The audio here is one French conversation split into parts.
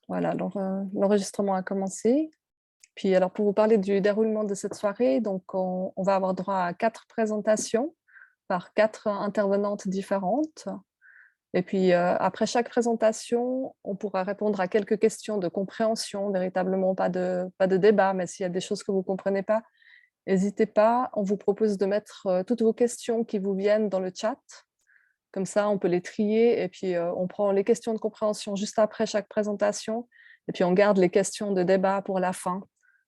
Voilà, alors, l'enregistrement a commencé. Puis alors pour vous parler du déroulement de cette soirée, donc on va avoir droit à 4 présentations par 4 intervenantes différentes et puis, après chaque présentation, on pourra répondre à quelques questions de compréhension, véritablement pas de débat, mais s'il y a des choses que vous ne comprenez pas, n'hésitez pas. On vous propose de mettre, toutes vos questions qui vous viennent dans le chat. Comme ça, on peut les trier et puis, on prend les questions de compréhension juste après chaque présentation et puis on garde les questions de débat pour la fin.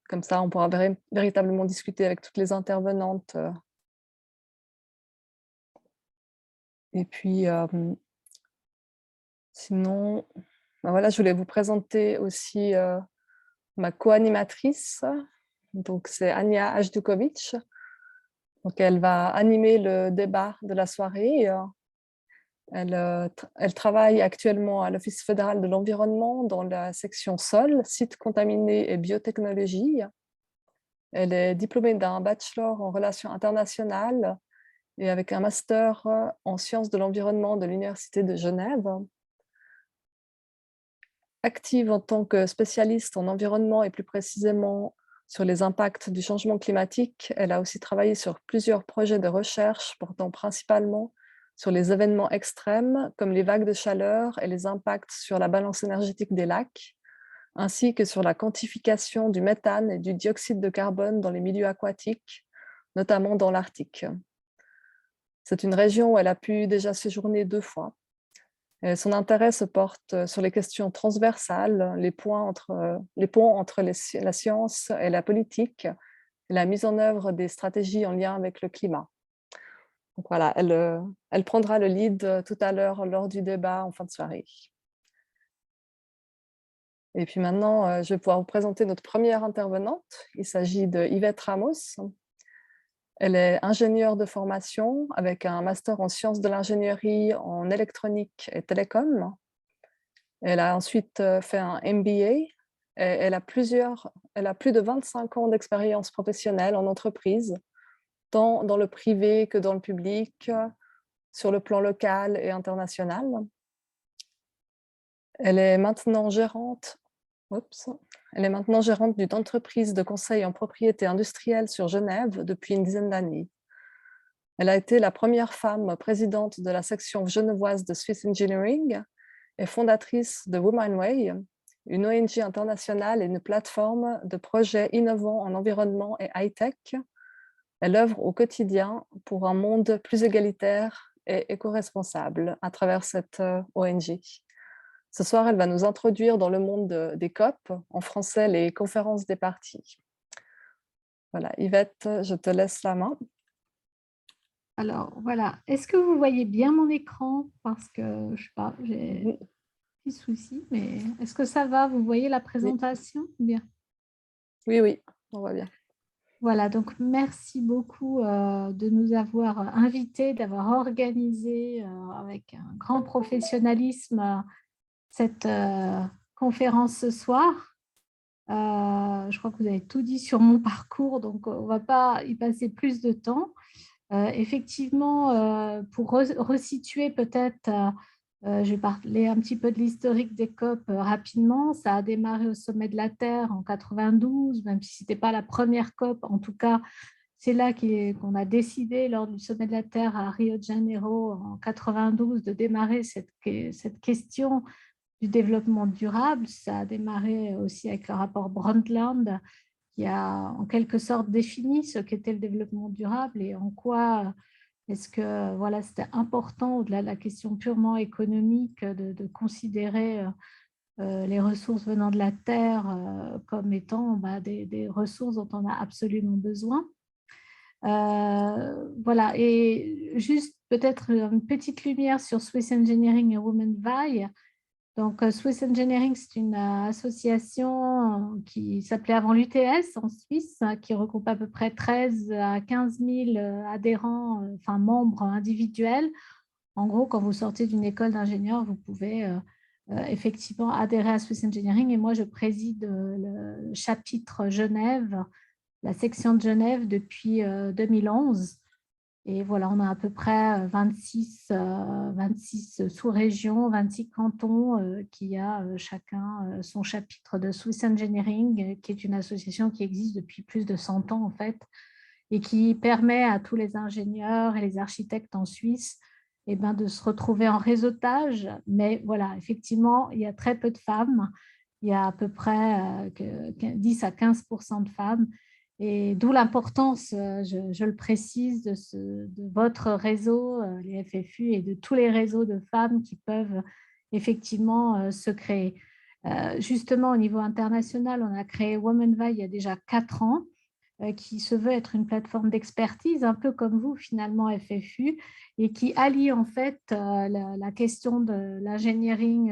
Comme ça, on pourra véritablement discuter avec toutes les intervenantes, et puis, sinon, bah, voilà, je voulais vous présenter aussi, ma co-animatrice. Donc c'est Anja Ajdukovic. Donc elle va animer le débat de la soirée. Elle travaille actuellement à l'Office fédéral de l'environnement dans la section sol, sites contaminés et biotechnologie. Elle est diplômée d'un bachelor en relations internationales et avec un master en sciences de l'environnement de l'Université de Genève. Active en tant que spécialiste en environnement et plus précisément sur les impacts du changement climatique, elle a aussi travaillé sur plusieurs projets de recherche portant principalement sur les événements extrêmes comme les vagues de chaleur et les impacts sur la balance énergétique des lacs, ainsi que sur la quantification du méthane et du dioxyde de carbone dans les milieux aquatiques, notamment dans l'Arctique. C'est une région où elle a pu déjà séjourner 2 fois. Son intérêt se porte sur les questions transversales, les ponts entre la science et la politique, et la mise en œuvre des stratégies en lien avec le climat. Donc voilà, elle prendra le lead tout à l'heure lors du débat en fin de soirée. Et puis maintenant, je vais pouvoir vous présenter notre première intervenante. Il s'agit de Yvette Ramos. Elle est ingénieure de formation avec un master en sciences de l'ingénierie en électronique et télécom. Elle a ensuite fait un MBA et elle a plus de 25 ans d'expérience professionnelle en entreprise, tant dans le privé que dans le public, sur le plan local et international. Elle est maintenant gérante oups, elle est maintenant gérante d'une entreprise de conseil en propriété industrielle sur Genève depuis une dizaine d'années. Elle a été la première femme présidente de la section genevoise de Swiss Engineering et fondatrice de Womanway, une ONG internationale et une plateforme de projets innovants en environnement et high-tech. Elle œuvre au quotidien pour un monde plus égalitaire et éco-responsable à travers cette ONG. Ce soir, elle va nous introduire dans le monde des COP, en français les conférences des parties. Voilà, Yvette, je te laisse la main. Alors voilà, est-ce que vous voyez bien mon écran? Parce que je ne sais pas, j'ai Mhm. un petit souci, mais est-ce que ça va? Vous voyez la Oui, présentation? Bien. oui, oui, on voit bien. Voilà, donc merci beaucoup de nous avoir invités, d'avoir organisé avec un grand professionnalisme cette conférence ce soir. Je crois que vous avez tout dit sur mon parcours, donc on ne va pas y passer plus de temps. Effectivement, pour resituer peut-être, je vais parler un petit peu de l'historique des COP rapidement. Ça a démarré au sommet de la Terre en 92, même si ce n'était pas la première COP. En tout cas, c'est là qu'on a décidé, lors du sommet de la Terre à Rio de Janeiro en 92, de démarrer cette question du développement durable. Ça a démarré aussi avec le rapport Brundtland, qui a en quelque sorte défini ce qu'était le développement durable et en quoi est-ce que voilà, c'était important, au-delà de la question purement économique, de considérer les ressources venant de la Terre comme étant des ressources dont on a absolument besoin. Voilà, et juste peut-être une petite lumière sur Swiss Engineering et Women VAI. Donc, Swiss Engineering, c'est une association qui s'appelait avant l'UTS en Suisse, qui regroupe à peu près 13 à 15 000 adhérents, enfin membres individuels. En gros, quand vous sortez d'une école d'ingénieur, vous pouvez effectivement adhérer à Swiss Engineering. Et moi, je préside le chapitre Genève, la section de Genève depuis 2011. Et voilà, on a à peu près 26 sous-régions, 26 cantons qui a chacun son chapitre de Swiss Engineering, qui est une association qui existe depuis plus de 100 ans en fait, et qui permet à tous les ingénieurs et les architectes en Suisse de se retrouver en réseautage. Mais voilà, effectivement, il y a très peu de femmes. Il y a à peu près 10 à 15% de femmes. Et d'où l'importance, je le précise, de votre réseau, les FFU, et de tous les réseaux de femmes qui peuvent effectivement se créer. Justement, au niveau international, on a créé Womenville il y a déjà 4 ans, qui se veut être une plateforme d'expertise, un peu comme vous finalement FFU, et qui allie en fait la question de l'ingénierie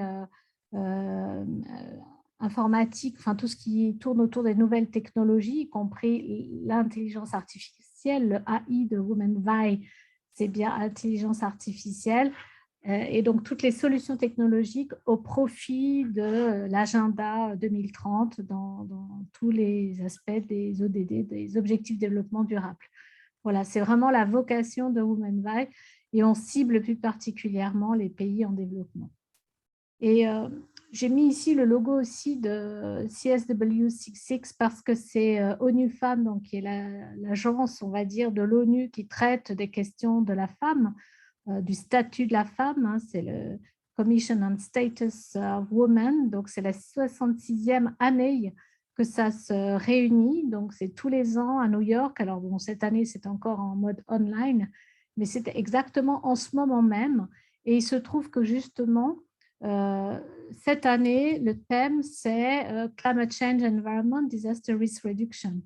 informatique, enfin tout ce qui tourne autour des nouvelles technologies, y compris l'intelligence artificielle. Le AI de Womenville, c'est bien intelligence artificielle. Et donc, toutes les solutions technologiques au profit de l'agenda 2030 dans tous les aspects des ODD, des objectifs de développement durable. Voilà, c'est vraiment la vocation de Womenville, et on cible plus particulièrement les pays en développement. Et j'ai mis ici le logo aussi de CSW66 parce que c'est ONU Femmes, donc qui est l'agence, on va dire, de l'ONU qui traite des questions de la femme, du statut de la femme. Hein, c'est le Commission on Status of Women, donc c'est la 66e année que ça se réunit, donc c'est tous les ans à New York. Alors bon, cette année c'est encore en mode online, mais c'est exactement en ce moment même, et il se trouve que justement cette année le thème c'est Climate Change, Environment, Disaster Risk Reduction.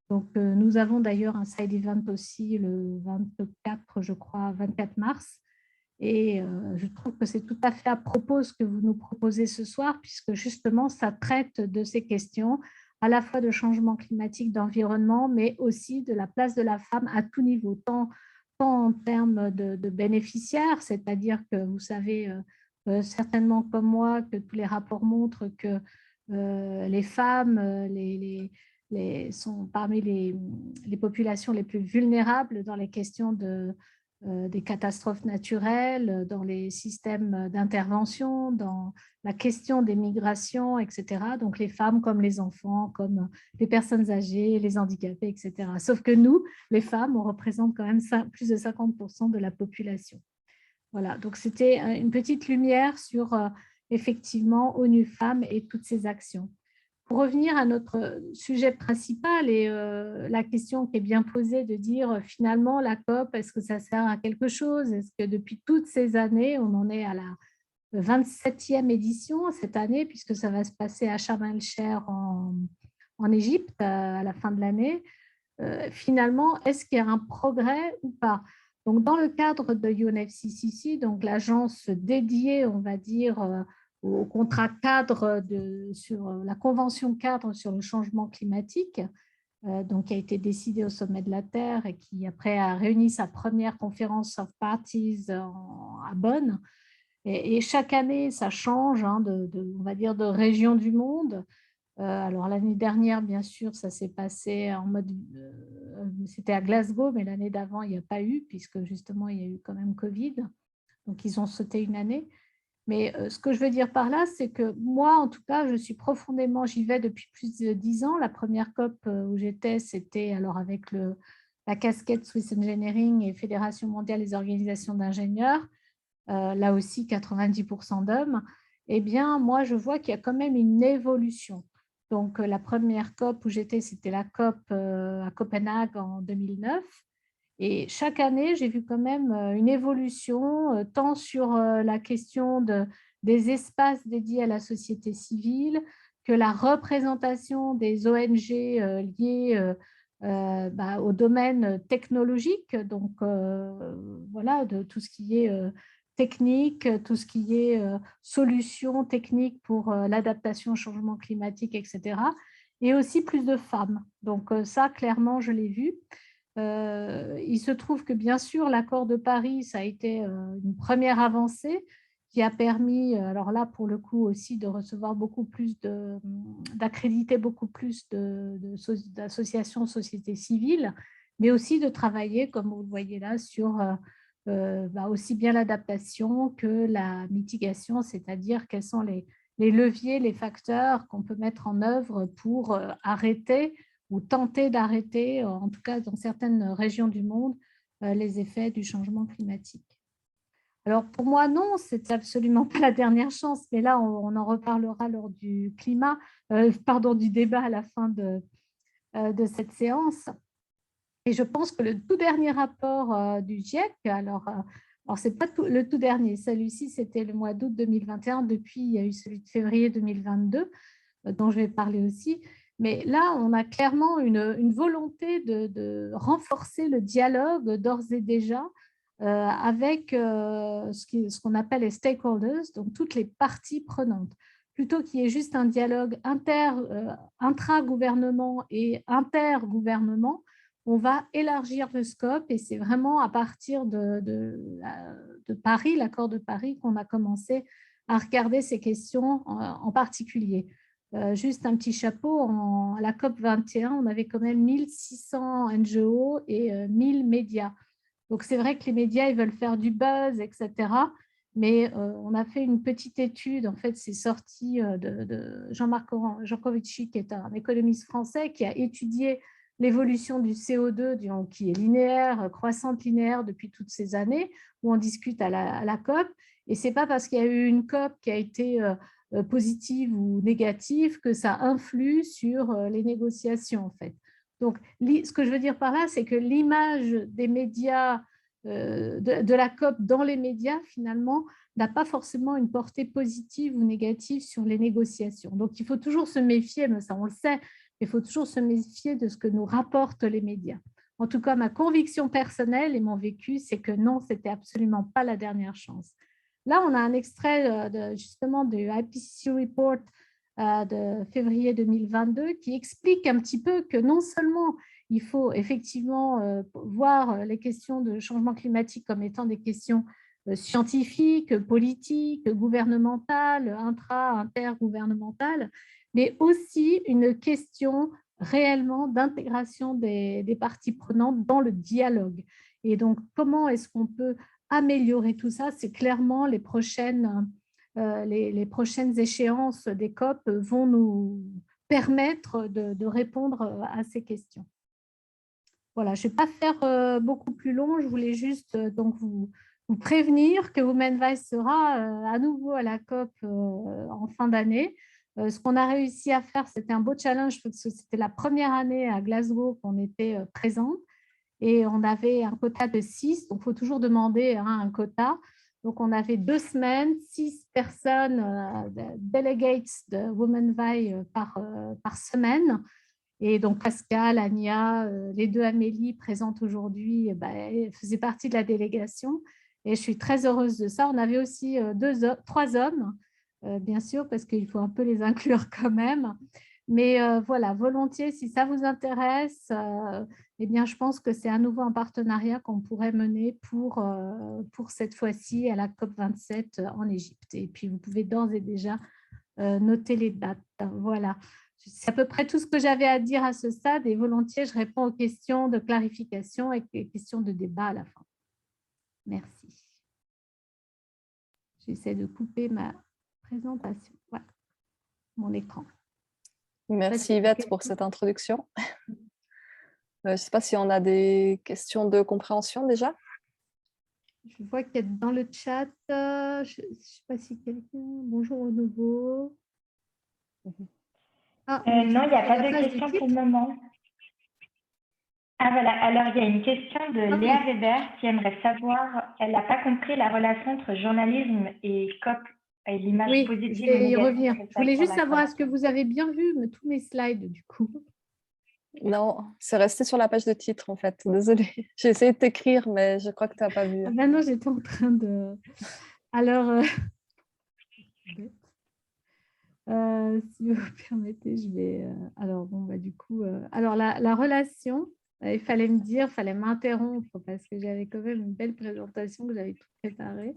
Donc, nous avons d'ailleurs un side event aussi le 24, je crois, 24 mars. Et je trouve que c'est tout à fait à propos ce que vous nous proposez ce soir, puisque justement, ça traite de ces questions, à la fois de changement climatique, d'environnement, mais aussi de la place de la femme à tout niveau, tant en termes de bénéficiaires, c'est-à-dire que vous savez certainement comme moi que tous les rapports montrent que les femmes, sont parmi les populations les plus vulnérables dans les questions des catastrophes naturelles, dans les systèmes d'intervention, dans la question des migrations, etc. Donc les femmes comme les enfants, comme les personnes âgées, les handicapés, etc. Sauf que nous, les femmes, on représente quand même plus de 50% de la population. Voilà, donc c'était une petite lumière sur effectivement ONU Femmes et toutes ces actions. Pour revenir à notre sujet principal et la question qui est bien posée de dire finalement la COP, est-ce que ça sert à quelque chose? Est-ce que depuis toutes ces années, on en est à la 27e édition cette année, puisque ça va se passer à Sharm el-Sheikh en Égypte à la fin de l'année, finalement, est-ce qu'il y a un progrès ou pas? Donc, dans le cadre de UNFCCC, donc l'agence dédiée, on va dire, au contrat cadre sur la convention cadre sur le changement climatique, donc qui a été décidée au sommet de la Terre et qui après a réuni sa première conférence of parties à Bonn. Et chaque année, ça change, hein, on va dire, de région du monde. Alors l'année dernière, bien sûr, ça s'est passé en mode, c'était à Glasgow, mais l'année d'avant, il n'y a pas eu, puisque justement, il y a eu quand même Covid. Donc, ils ont sauté une année. Mais ce que je veux dire par là, c'est que moi, en tout cas, j'y vais depuis plus de 10 ans. La première COP où j'étais, c'était alors avec la casquette Swiss Engineering et Fédération mondiale des organisations d'ingénieurs, là aussi 90% d'hommes. Eh bien, moi, je vois qu'il y a quand même une évolution. Donc, la première COP où j'étais, c'était la COP à Copenhague en 2009. Et chaque année, j'ai vu quand même une évolution, tant sur la question des espaces dédiés à la société civile, que la représentation des ONG liées au domaine technologique, donc voilà, de tout ce qui est technique, tout ce qui est solutions techniques pour l'adaptation au changement climatique, etc. Et aussi plus de femmes. Donc ça, clairement, je l'ai vu. Il se trouve que, bien sûr, l'accord de Paris, ça a été une première avancée qui a permis, alors là, pour le coup aussi, de recevoir beaucoup plus d'accréditer beaucoup plus d'associations société civile, mais aussi de travailler, comme vous le voyez là, sur aussi bien l'adaptation que la mitigation, c'est-à-dire quels sont les leviers, les facteurs qu'on peut mettre en œuvre pour arrêter ou tenter d'arrêter, en tout cas dans certaines régions du monde, les effets du changement climatique. Alors pour moi, non, c'est absolument pas la dernière chance, mais là, on en reparlera lors du du débat à la fin de cette séance. Et je pense que le tout dernier rapport du GIEC, alors ce n'est pas le tout dernier, celui-ci c'était le mois d'août 2021, depuis il y a eu celui de février 2022, dont je vais parler aussi, mais là on a clairement une volonté de renforcer le dialogue d'ores et déjà avec ce qu'on appelle les stakeholders, donc toutes les parties prenantes. Plutôt qu'il y ait juste un dialogue intra-gouvernement et intergouvernement, on va élargir le scope et c'est vraiment à partir de Paris, l'accord de Paris, qu'on a commencé à regarder ces questions en particulier. Juste un petit chapeau, à la COP 21, on avait quand même 1600 NGO et 1000 médias. Donc, c'est vrai que les médias, ils veulent faire du buzz, etc. Mais on a fait une petite étude, en fait, c'est sorti de Jean-Marc Jancovici, qui est un économiste français, qui a étudié l'évolution du CO2, qui est linéaire, croissante linéaire depuis toutes ces années, où on discute à la COP. Et ce n'est pas parce qu'il y a eu une COP qui a été positive ou négative que ça influe sur les négociations, en fait. Donc, ce que je veux dire par là, c'est que l'image des médias, de la COP dans les médias, finalement, n'a pas forcément une portée positive ou négative sur les négociations. Donc, il faut toujours se méfier, mais ça on le sait, il faut toujours se méfier de ce que nous rapportent les médias. En tout cas, ma conviction personnelle et mon vécu, c'est que non, ce n'était absolument pas la dernière chance. Là, on a un extrait justement du IPCC Report de février 2022 qui explique un petit peu que non seulement il faut effectivement voir les questions de changement climatique comme étant des questions scientifiques, politiques, gouvernementales, intergouvernementales, mais aussi une question réellement d'intégration des parties prenantes dans le dialogue. Et donc, comment est-ce qu'on peut améliorer tout ça? C'est clairement les prochaines échéances des COP vont nous permettre de répondre à ces questions. Voilà, je ne vais pas faire beaucoup plus long, je voulais juste donc vous prévenir que Women Voice sera à nouveau à la COP en fin d'année. Ce qu'on a réussi à faire, c'était un beau challenge parce que c'était la première année à Glasgow qu'on était présente et on avait un quota de 6, donc il faut toujours demander un quota. Donc, on avait 2 semaines, 6 personnes, delegates de Women Voice par semaine. Et donc, Pascal, Anya, les 2 Amélie présentes aujourd'hui, faisaient partie de la délégation. Et je suis très heureuse de ça. On avait aussi 3 hommes, bien sûr, parce qu'il faut un peu les inclure quand même. Mais voilà, volontiers, si ça vous intéresse, eh bien, je pense que c'est à nouveau un partenariat qu'on pourrait mener pour cette fois-ci à la COP27 en Égypte. Et puis, vous pouvez d'ores et déjà noter les dates. Voilà. C'est à peu près tout ce que j'avais à dire à ce stade et volontiers, je réponds aux questions de clarification et aux questions de débat à la fin. Merci. J'essaie de couper ma présentation. Voilà, mon écran. Merci Yvette pour cette introduction. Je ne sais pas si on a des questions de compréhension déjà. Je vois qu'il y a dans le chat, je ne sais pas si quelqu'un... Bonjour au nouveau. Non, il n'y a pas de questions pour le moment. Ah voilà, alors il y a une question de Léa Weber qui aimerait savoir, elle n'a pas compris la relation entre journalisme et COP et l'image positive et négative. Je vais y revenir. Je voulais juste savoir, est-ce que vous avez bien vu tous mes slides du coup? Non, c'est resté sur la page de titre en fait. Désolée. J'ai essayé de t'écrire, mais je crois que tu n'as pas vu. Non, j'étais en train de... Alors, si vous permettez, je vais... Alors, bon, du coup... Alors, la relation, il fallait me dire, il fallait m'interrompre parce que j'avais quand même une belle présentation que j'avais tout préparée.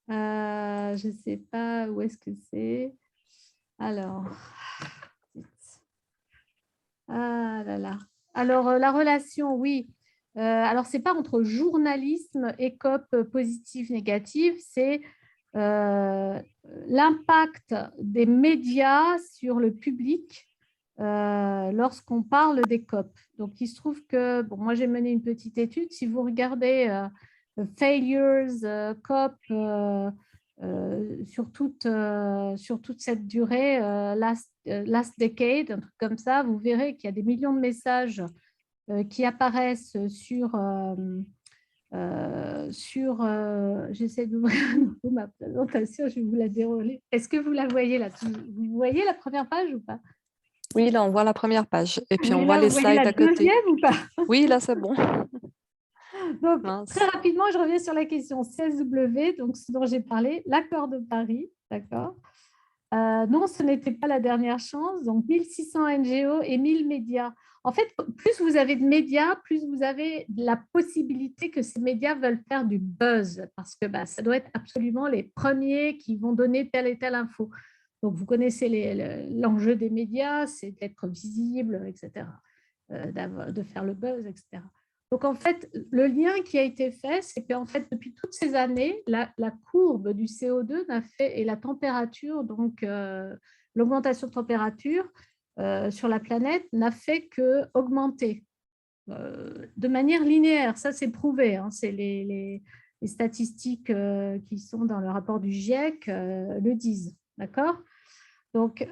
Je ne sais pas où est-ce que c'est. Alors... Ah là là. Alors, la relation, oui. Alors, ce n'est pas entre journalisme et COP positive-négative, c'est l'impact des médias sur le public lorsqu'on parle des COP. Donc, il se trouve que, bon, moi, j'ai mené une petite étude. Si vous regardez Failures, COP, sur toute cette durée, last decade, un truc comme ça, vous verrez qu'il y a des millions de messages qui apparaissent j'essaie d'ouvrir à nouveau ma présentation, je vais vous la dérouler. Est-ce que vous la voyez là? Vous voyez la première page ou pas? Oui, là, on voit la première page. Et puis, Oui, on voit là, les vous voyez slides la à côté. deuxième ou pas? Oui, là, c'est bon. Donc, Mince. très rapidement, je reviens sur la question 16W, donc ce dont j'ai parlé, l'accord de Paris, d'accord. Non, ce n'était pas la dernière chance. Donc, 1600 NGO et 1000 médias. En fait, plus vous avez de médias, plus vous avez la possibilité que ces médias veulent faire du buzz, parce que ça doit être absolument les premiers qui vont donner telle et telle info. Donc, vous connaissez l'enjeu des médias, c'est d'être visible, etc., de faire le buzz, etc. Donc, en fait, le lien qui a été fait, c'est qu'en fait, depuis toutes ces années, la courbe du CO2 n'a fait, et la température, donc l'augmentation de température sur la planète n'a fait qu'augmenter de manière linéaire. Ça, c'est prouvé. Hein, c'est les statistiques qui sont dans le rapport du GIEC le disent. D'accord? Donc,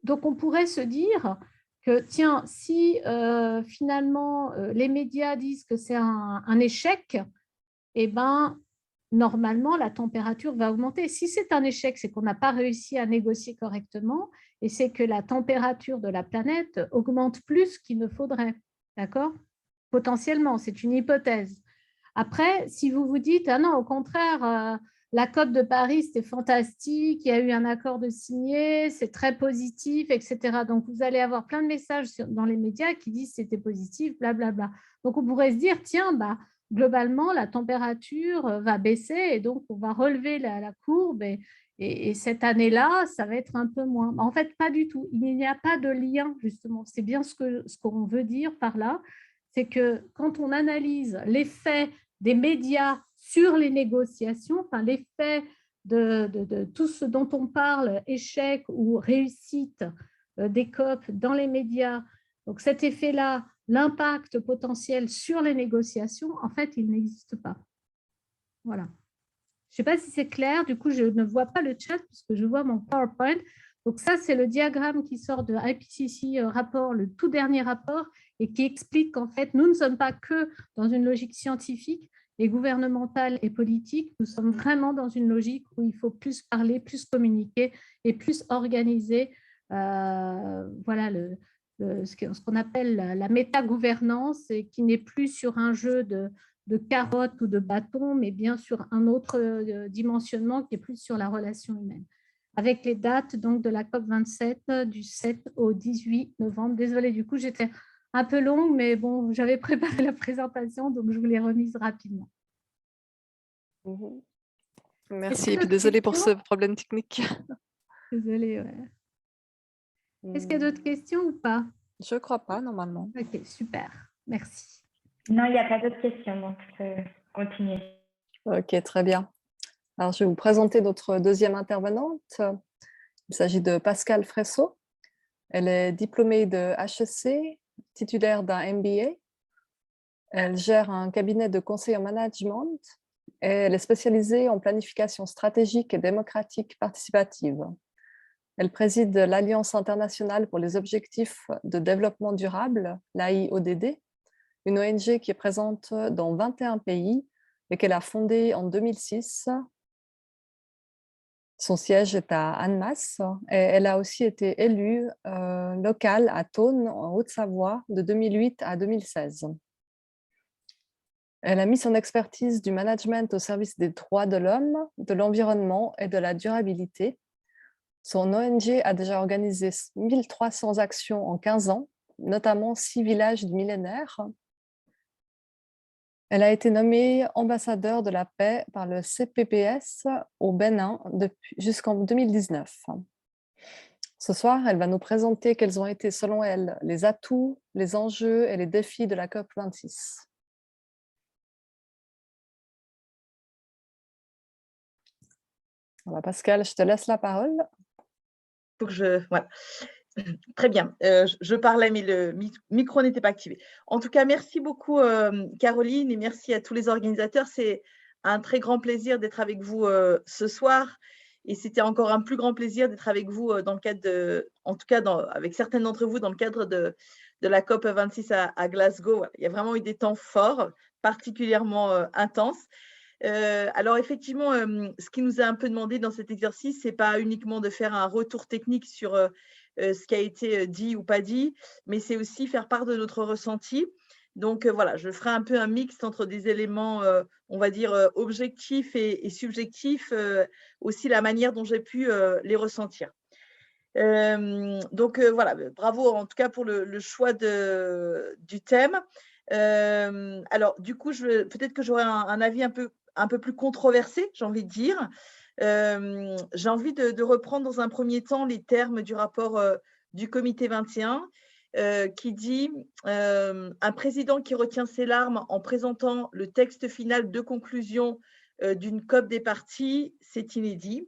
donc, on pourrait se dire que, tiens, si finalement les médias disent que c'est un échec, eh ben, normalement, la température va augmenter. Si c'est un échec, c'est qu'on n'a pas réussi à négocier correctement et c'est que la température de la planète augmente plus qu'il ne faudrait. D'accord? Potentiellement, c'est une hypothèse. Après, si vous vous dites, ah non, au contraire, la COP de Paris, c'était fantastique, il y a eu un accord de signé, c'est très positif, etc. Donc, vous allez avoir plein de messages dans les médias qui disent c'était positif, blablabla. Donc, on pourrait se dire, tiens, globalement, la température va baisser et donc on va relever la courbe et cette année-là, ça va être un peu moins. En fait, pas du tout. Il n'y a pas de lien, justement. C'est bien ce qu'on veut dire par là. C'est que quand on analyse l'effet des médias sur les négociations, enfin l'effet de tout ce dont on parle, échec ou réussite des COP dans les médias, donc cet effet-là, l'impact potentiel sur les négociations, en fait, il n'existe pas. Voilà. Je ne sais pas si c'est clair, du coup, je ne vois pas le chat puisque je vois mon PowerPoint. Donc ça, c'est le diagramme qui sort de IPCC rapport, le tout dernier rapport, et qui explique qu'en fait, nous ne sommes pas que dans une logique scientifique et gouvernementale et politique, nous sommes vraiment dans une logique où il faut plus parler, plus communiquer et plus organiser voilà, ce qu'on appelle la méta-gouvernance et qui n'est plus sur un jeu de carottes ou de bâtons, mais bien sur un autre dimensionnement qui est plus sur la relation humaine. Avec les dates donc, de la COP27 du 7 au 18 novembre. Désolée, du coup, j'étais un peu longue, mais bon, j'avais préparé la présentation, donc je vous l'ai remise rapidement. Merci, et puis désolée pour ce problème technique. Désolée, ouais. Est-ce qu'il y a d'autres questions ou pas? Je ne crois pas, normalement. Ok, super. Merci. Non, il n'y a pas d'autres questions, donc je peux continuer. Ok, très bien. Alors, je vais vous présenter notre deuxième intervenante. Il s'agit de Pascale Fresso. Elle est diplômée de HEC, titulaire d'un MBA. Elle gère un cabinet de conseil en management et elle est spécialisée en planification stratégique et démocratique participative. Elle préside l'Alliance internationale pour les objectifs de développement durable, l'AIODD, une ONG qui est présente dans 21 pays et qu'elle a fondée en 2006. Son siège est à Annemasse et elle a aussi été élue locale à Thônes, en Haute-Savoie, de 2008 à 2016. Elle a mis son expertise du management au service des droits de l'homme, de l'environnement et de la durabilité. Son ONG a déjà organisé 1300 actions en 15 ans, notamment 6 villages du millénaire. Elle a été nommée ambassadeur de la paix par le CPPS au Bénin jusqu'en 2019. Ce soir, elle va nous présenter quels ont été, selon elle, les atouts, les enjeux et les défis de la COP26. Voilà, Pascal, je te laisse la parole. Faut que voilà. Très bien. Je parlais, mais le micro n'était pas activé. En tout cas, merci beaucoup, Caroline, et merci à tous les organisateurs. C'est un très grand plaisir d'être avec vous ce soir. Et c'était encore un plus grand plaisir d'être avec vous dans le cadre en tout cas, avec certaines d'entre vous, dans le cadre de la COP26 à Glasgow. Il y a vraiment eu des temps forts, particulièrement intenses. Alors effectivement, ce qui nous a un peu demandé dans cet exercice, c'est pas uniquement de faire un retour technique sur ce qui a été dit ou pas dit, mais c'est aussi faire part de notre ressenti. Donc voilà, je ferai un peu un mix entre des éléments, on va dire, objectifs et subjectifs, aussi la manière dont j'ai pu les ressentir. Donc voilà, bravo en tout cas pour le choix du thème. Alors du coup, peut-être que j'aurai un avis un peu plus controversé, j'ai envie de dire. J'ai envie de reprendre dans un premier temps les termes du rapport du comité 21 qui dit un président qui retient ses larmes en présentant le texte final de conclusion d'une COP des parties, c'est inédit.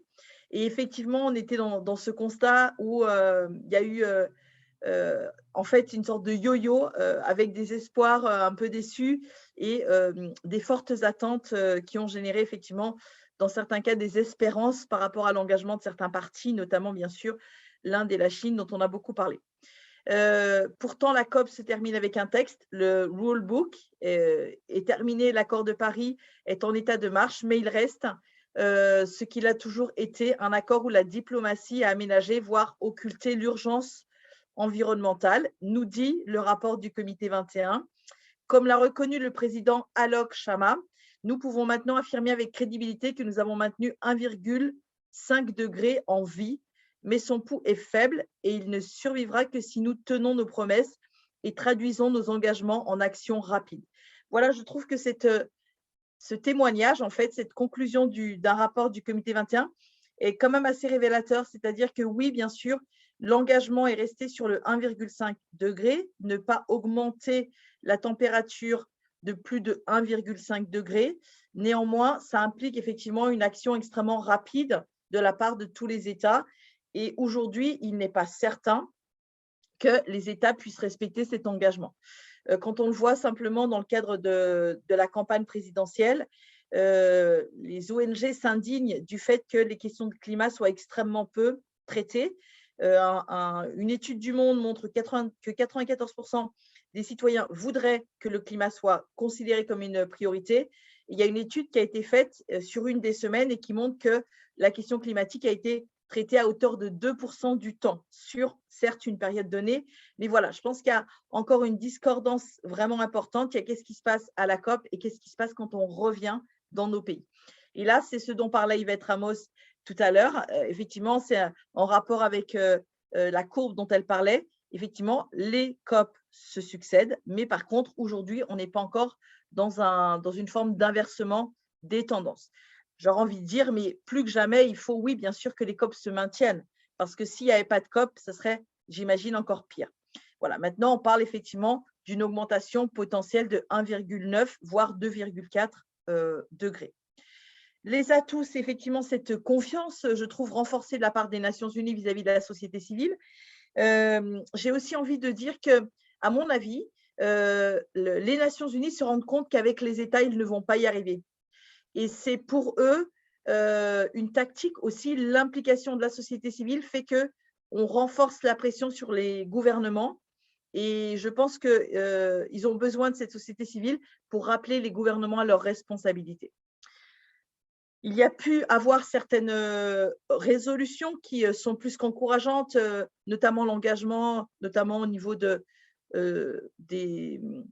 Et effectivement, on était dans ce constat où il y a eu en fait une sorte de yo-yo avec des espoirs un peu déçus et des fortes attentes qui ont généré effectivement, dans certains cas, des espérances par rapport à l'engagement de certains partis, notamment bien sûr l'Inde et la Chine dont on a beaucoup parlé. Pourtant, la COP se termine avec un texte, le Rule Book est terminé, l'accord de Paris est en état de marche, mais il reste ce qu'il a toujours été, un accord où la diplomatie a aménagé, voire occulté l'urgence environnementale, nous dit le rapport du comité 21. Comme l'a reconnu le président Alok Sharma, nous pouvons maintenant affirmer avec crédibilité que nous avons maintenu 1,5 degré en vie, mais son pouls est faible et il ne survivra que si nous tenons nos promesses et traduisons nos engagements en actions rapides. Voilà, je trouve que ce témoignage, en fait, cette conclusion d'un rapport du comité 21 est quand même assez révélateur, c'est-à-dire que oui, bien sûr, l'engagement est resté sur le 1,5 degré, ne pas augmenter la température de plus de 1,5 degré. Néanmoins, ça implique effectivement une action extrêmement rapide de la part de tous les États. Et aujourd'hui, il n'est pas certain que les États puissent respecter cet engagement. Quand on le voit simplement dans le cadre de la campagne présidentielle, les ONG s'indignent du fait que les questions de climat soient extrêmement peu traitées. Une étude du Monde montre que 94% des citoyens voudraient que le climat soit considéré comme une priorité. Il y a une étude qui a été faite sur une des semaines et qui montre que la question climatique a été traité à hauteur de 2% du temps sur, certes, une période donnée. Mais voilà, je pense qu'il y a encore une discordance vraiment importante. Il y a qu'est-ce qui se passe à la COP et qu'est-ce qui se passe quand on revient dans nos pays. Et là, c'est ce dont parlait Yvette Ramos tout à l'heure. Effectivement, c'est en rapport avec la courbe dont elle parlait. Effectivement, les COP se succèdent, mais par contre, aujourd'hui, on n'est pas encore dans une forme d'inversement des tendances. J'aurais envie de dire, mais plus que jamais, il faut, oui, bien sûr, que les COP se maintiennent, parce que s'il n'y avait pas de COP, ce serait, j'imagine, encore pire. Voilà, maintenant, on parle effectivement d'une augmentation potentielle de 1,9, voire 2,4 degrés. Les atouts, c'est effectivement cette confiance, je trouve, renforcée de la part des Nations Unies vis-à-vis de la société civile. J'ai aussi envie de dire que, à mon avis, les Nations Unies se rendent compte qu'avec les États, ils ne vont pas y arriver. Et c'est pour eux une tactique aussi, l'implication de la société civile fait qu'on renforce la pression sur les gouvernements. Et je pense qu'ils ont besoin de cette société civile pour rappeler les gouvernements à leurs responsabilités. Il y a pu avoir certaines résolutions qui sont plus qu'encourageantes, notamment l'engagement, notamment au niveau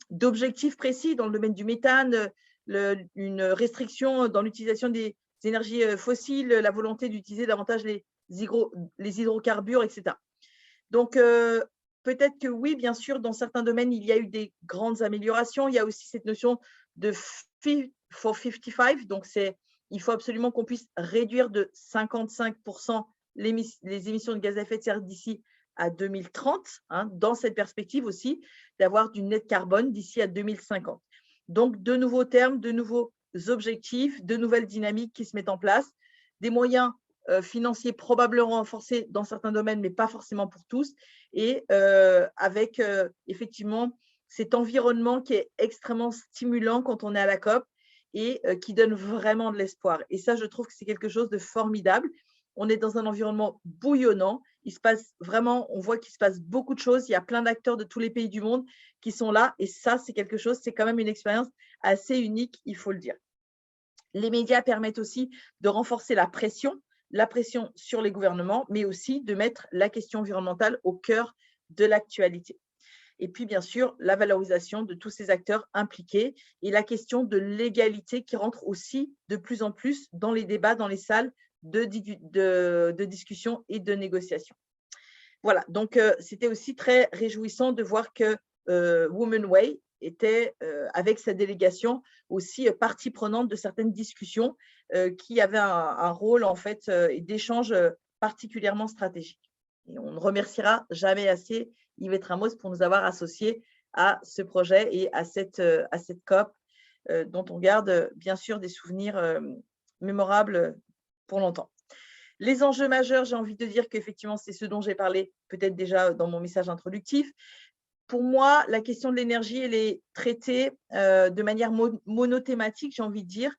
d'objectifs précis dans le domaine du méthane, une restriction dans l'utilisation des énergies fossiles, la volonté d'utiliser davantage les hydrocarbures, etc. Donc, peut-être que oui, bien sûr, dans certains domaines, il y a eu des grandes améliorations. Il y a aussi cette notion de Fit for 55, donc il faut absolument qu'on puisse réduire de 55% les émissions de gaz à effet de serre d'ici à 2030, hein, dans cette perspective aussi d'avoir du net carbone d'ici à 2050. Donc, de nouveaux termes, de nouveaux objectifs, de nouvelles dynamiques qui se mettent en place, des moyens financiers probablement renforcés dans certains domaines, mais pas forcément pour tous, et avec effectivement cet environnement qui est extrêmement stimulant quand on est à la COP et qui donne vraiment de l'espoir. Et ça, je trouve que c'est quelque chose de formidable. On est dans un environnement bouillonnant. Il se passe vraiment, on voit qu'il se passe beaucoup de choses. Il y a plein d'acteurs de tous les pays du monde qui sont là. Et ça, c'est quelque chose, c'est quand même une expérience assez unique, il faut le dire. Les médias permettent aussi de renforcer la pression sur les gouvernements, mais aussi de mettre la question environnementale au cœur de l'actualité. Et puis, bien sûr, la valorisation de tous ces acteurs impliqués et la question de l'égalité qui rentre aussi de plus en plus dans les débats, dans les salles de discussion et de négociation. Voilà, donc c'était aussi très réjouissant de voir que Women Way était, avec sa délégation, aussi partie prenante de certaines discussions qui avaient un rôle en fait d'échange particulièrement stratégique. Et on ne remerciera jamais assez Yvette Ramos pour nous avoir associés à ce projet et à cette COP dont on garde bien sûr des souvenirs mémorables pour longtemps. Les enjeux majeurs, j'ai envie de dire qu'effectivement, c'est ce dont j'ai parlé peut-être déjà dans mon message introductif. Pour moi, la question de l'énergie, elle est traitée de manière monothématique, j'ai envie de dire.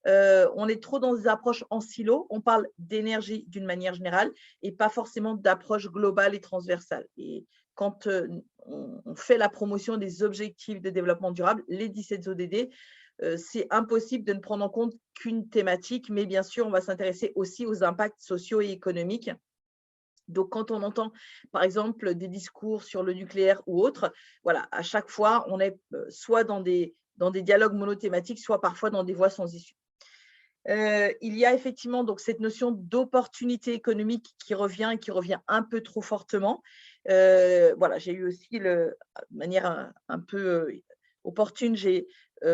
On est trop dans des approches en silo. On parle d'énergie d'une manière générale et pas forcément d'approche globale et transversale. Et quand on fait la promotion des objectifs de développement durable, les 17 ODD, c'est impossible de ne prendre en compte qu'une thématique, mais bien sûr, on va s'intéresser aussi aux impacts sociaux et économiques. Donc, quand on entend, par exemple, des discours sur le nucléaire ou autre, voilà, à chaque fois, on est soit dans des dialogues monothématiques, soit parfois dans des voies sans issue. Il y a effectivement donc cette notion d'opportunité économique qui revient et qui revient un peu trop fortement. Voilà, j'ai eu aussi, de manière un peu opportune, j'ai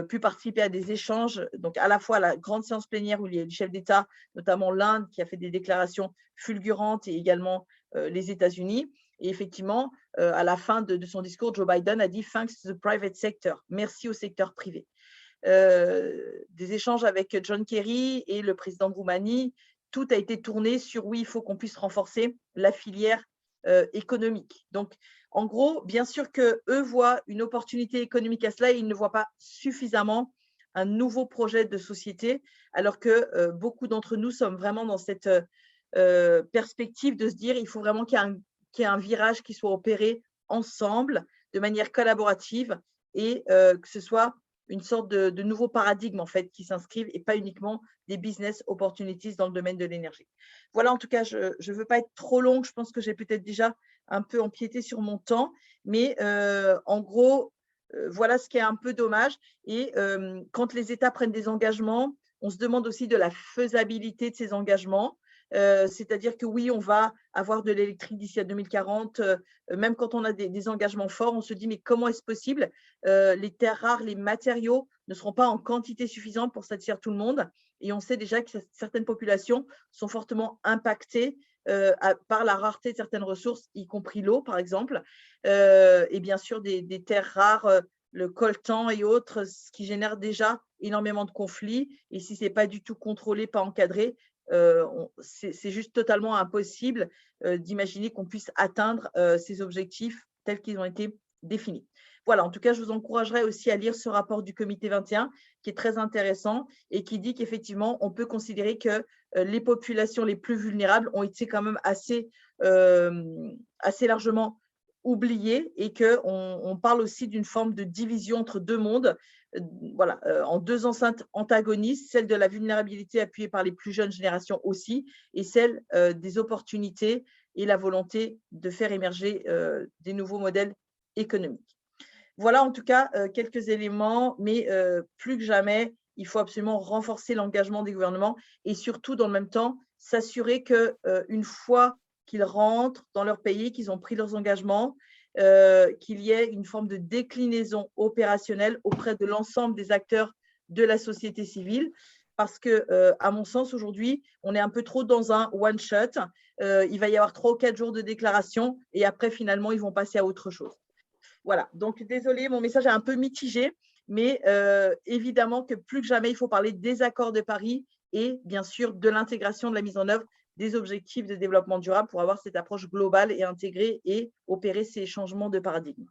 pu participer à des échanges, donc à la fois à la grande séance plénière où il y a des chefs d'État, notamment l'Inde qui a fait des déclarations fulgurantes et également les États-Unis. Et effectivement, à la fin de son discours, Joe Biden a dit « Thanks to the private sector », merci au secteur privé. Des échanges avec John Kerry et le président de Roumanie, tout a été tourné sur oui, il faut qu'on puisse renforcer la filière économique. Donc, en gros, bien sûr qu'eux voient une opportunité économique à cela et ils ne voient pas suffisamment un nouveau projet de société, alors que beaucoup d'entre nous sommes vraiment dans cette perspective de se dire il faut vraiment qu'il y ait un virage qui soit opéré ensemble, de manière collaborative et que ce soit une sorte de nouveau paradigme en fait qui s'inscrivent et pas uniquement des business opportunities dans le domaine de l'énergie. Voilà, en tout cas, je ne veux pas être trop longue, je pense que j'ai peut-être déjà un peu empiété sur mon temps, mais en gros, voilà ce qui est un peu dommage. Et quand les États prennent des engagements, on se demande aussi de la faisabilité de ces engagements. C'est-à-dire que oui, on va avoir de l'électrique d'ici à 2040. Même quand on a des engagements forts, on se dit mais comment est-ce possible? Les terres rares, les matériaux ne seront pas en quantité suffisante pour satisfaire tout le monde. Et on sait déjà que certaines populations sont fortement impactées par la rareté de certaines ressources, y compris l'eau, par exemple. Et bien sûr, des terres rares, le coltan et autres, ce qui génère déjà énormément de conflits. Et si ce n'est pas du tout contrôlé, pas encadré, c'est juste totalement impossible d'imaginer qu'on puisse atteindre ces objectifs tels qu'ils ont été définis. Voilà, en tout cas, je vous encouragerais aussi à lire ce rapport du comité 21 qui est très intéressant et qui dit qu'effectivement, on peut considérer que les populations les plus vulnérables ont été quand même assez largement oubliées et qu'on parle aussi d'une forme de division entre deux mondes, voilà, en deux enceintes antagonistes, celle de la vulnérabilité appuyée par les plus jeunes générations aussi, et celle des opportunités et la volonté de faire émerger des nouveaux modèles économiques. Voilà en tout cas quelques éléments, mais plus que jamais, il faut absolument renforcer l'engagement des gouvernements et surtout dans le même temps s'assurer qu'une fois qu'ils rentrent dans leur pays, qu'ils ont pris leurs engagements, qu'il y ait une forme de déclinaison opérationnelle auprès de l'ensemble des acteurs de la société civile. parce que, à mon sens, aujourd'hui, on est un peu trop dans un one-shot. Il va y avoir 3 ou 4 jours de déclaration et après, finalement, ils vont passer à autre chose. Voilà, donc désolé, mon message est un peu mitigé, mais évidemment que plus que jamais, il faut parler des accords de Paris et bien sûr de l'intégration, de la mise en œuvre des objectifs de développement durable pour avoir cette approche globale et intégrée et opérer ces changements de paradigme.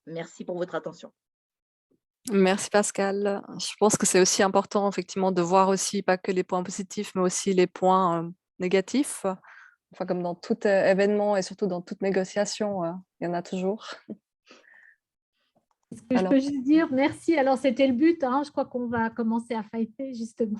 Merci pour votre attention. Merci Pascal. Je pense que c'est aussi important effectivement de voir aussi pas que les points positifs, mais aussi les points négatifs. Enfin, comme dans tout événement et surtout dans toute négociation, il y en a toujours. Est-ce que je peux juste dire merci? Alors, c'était le but, hein, je crois qu'on va commencer à fighter, justement.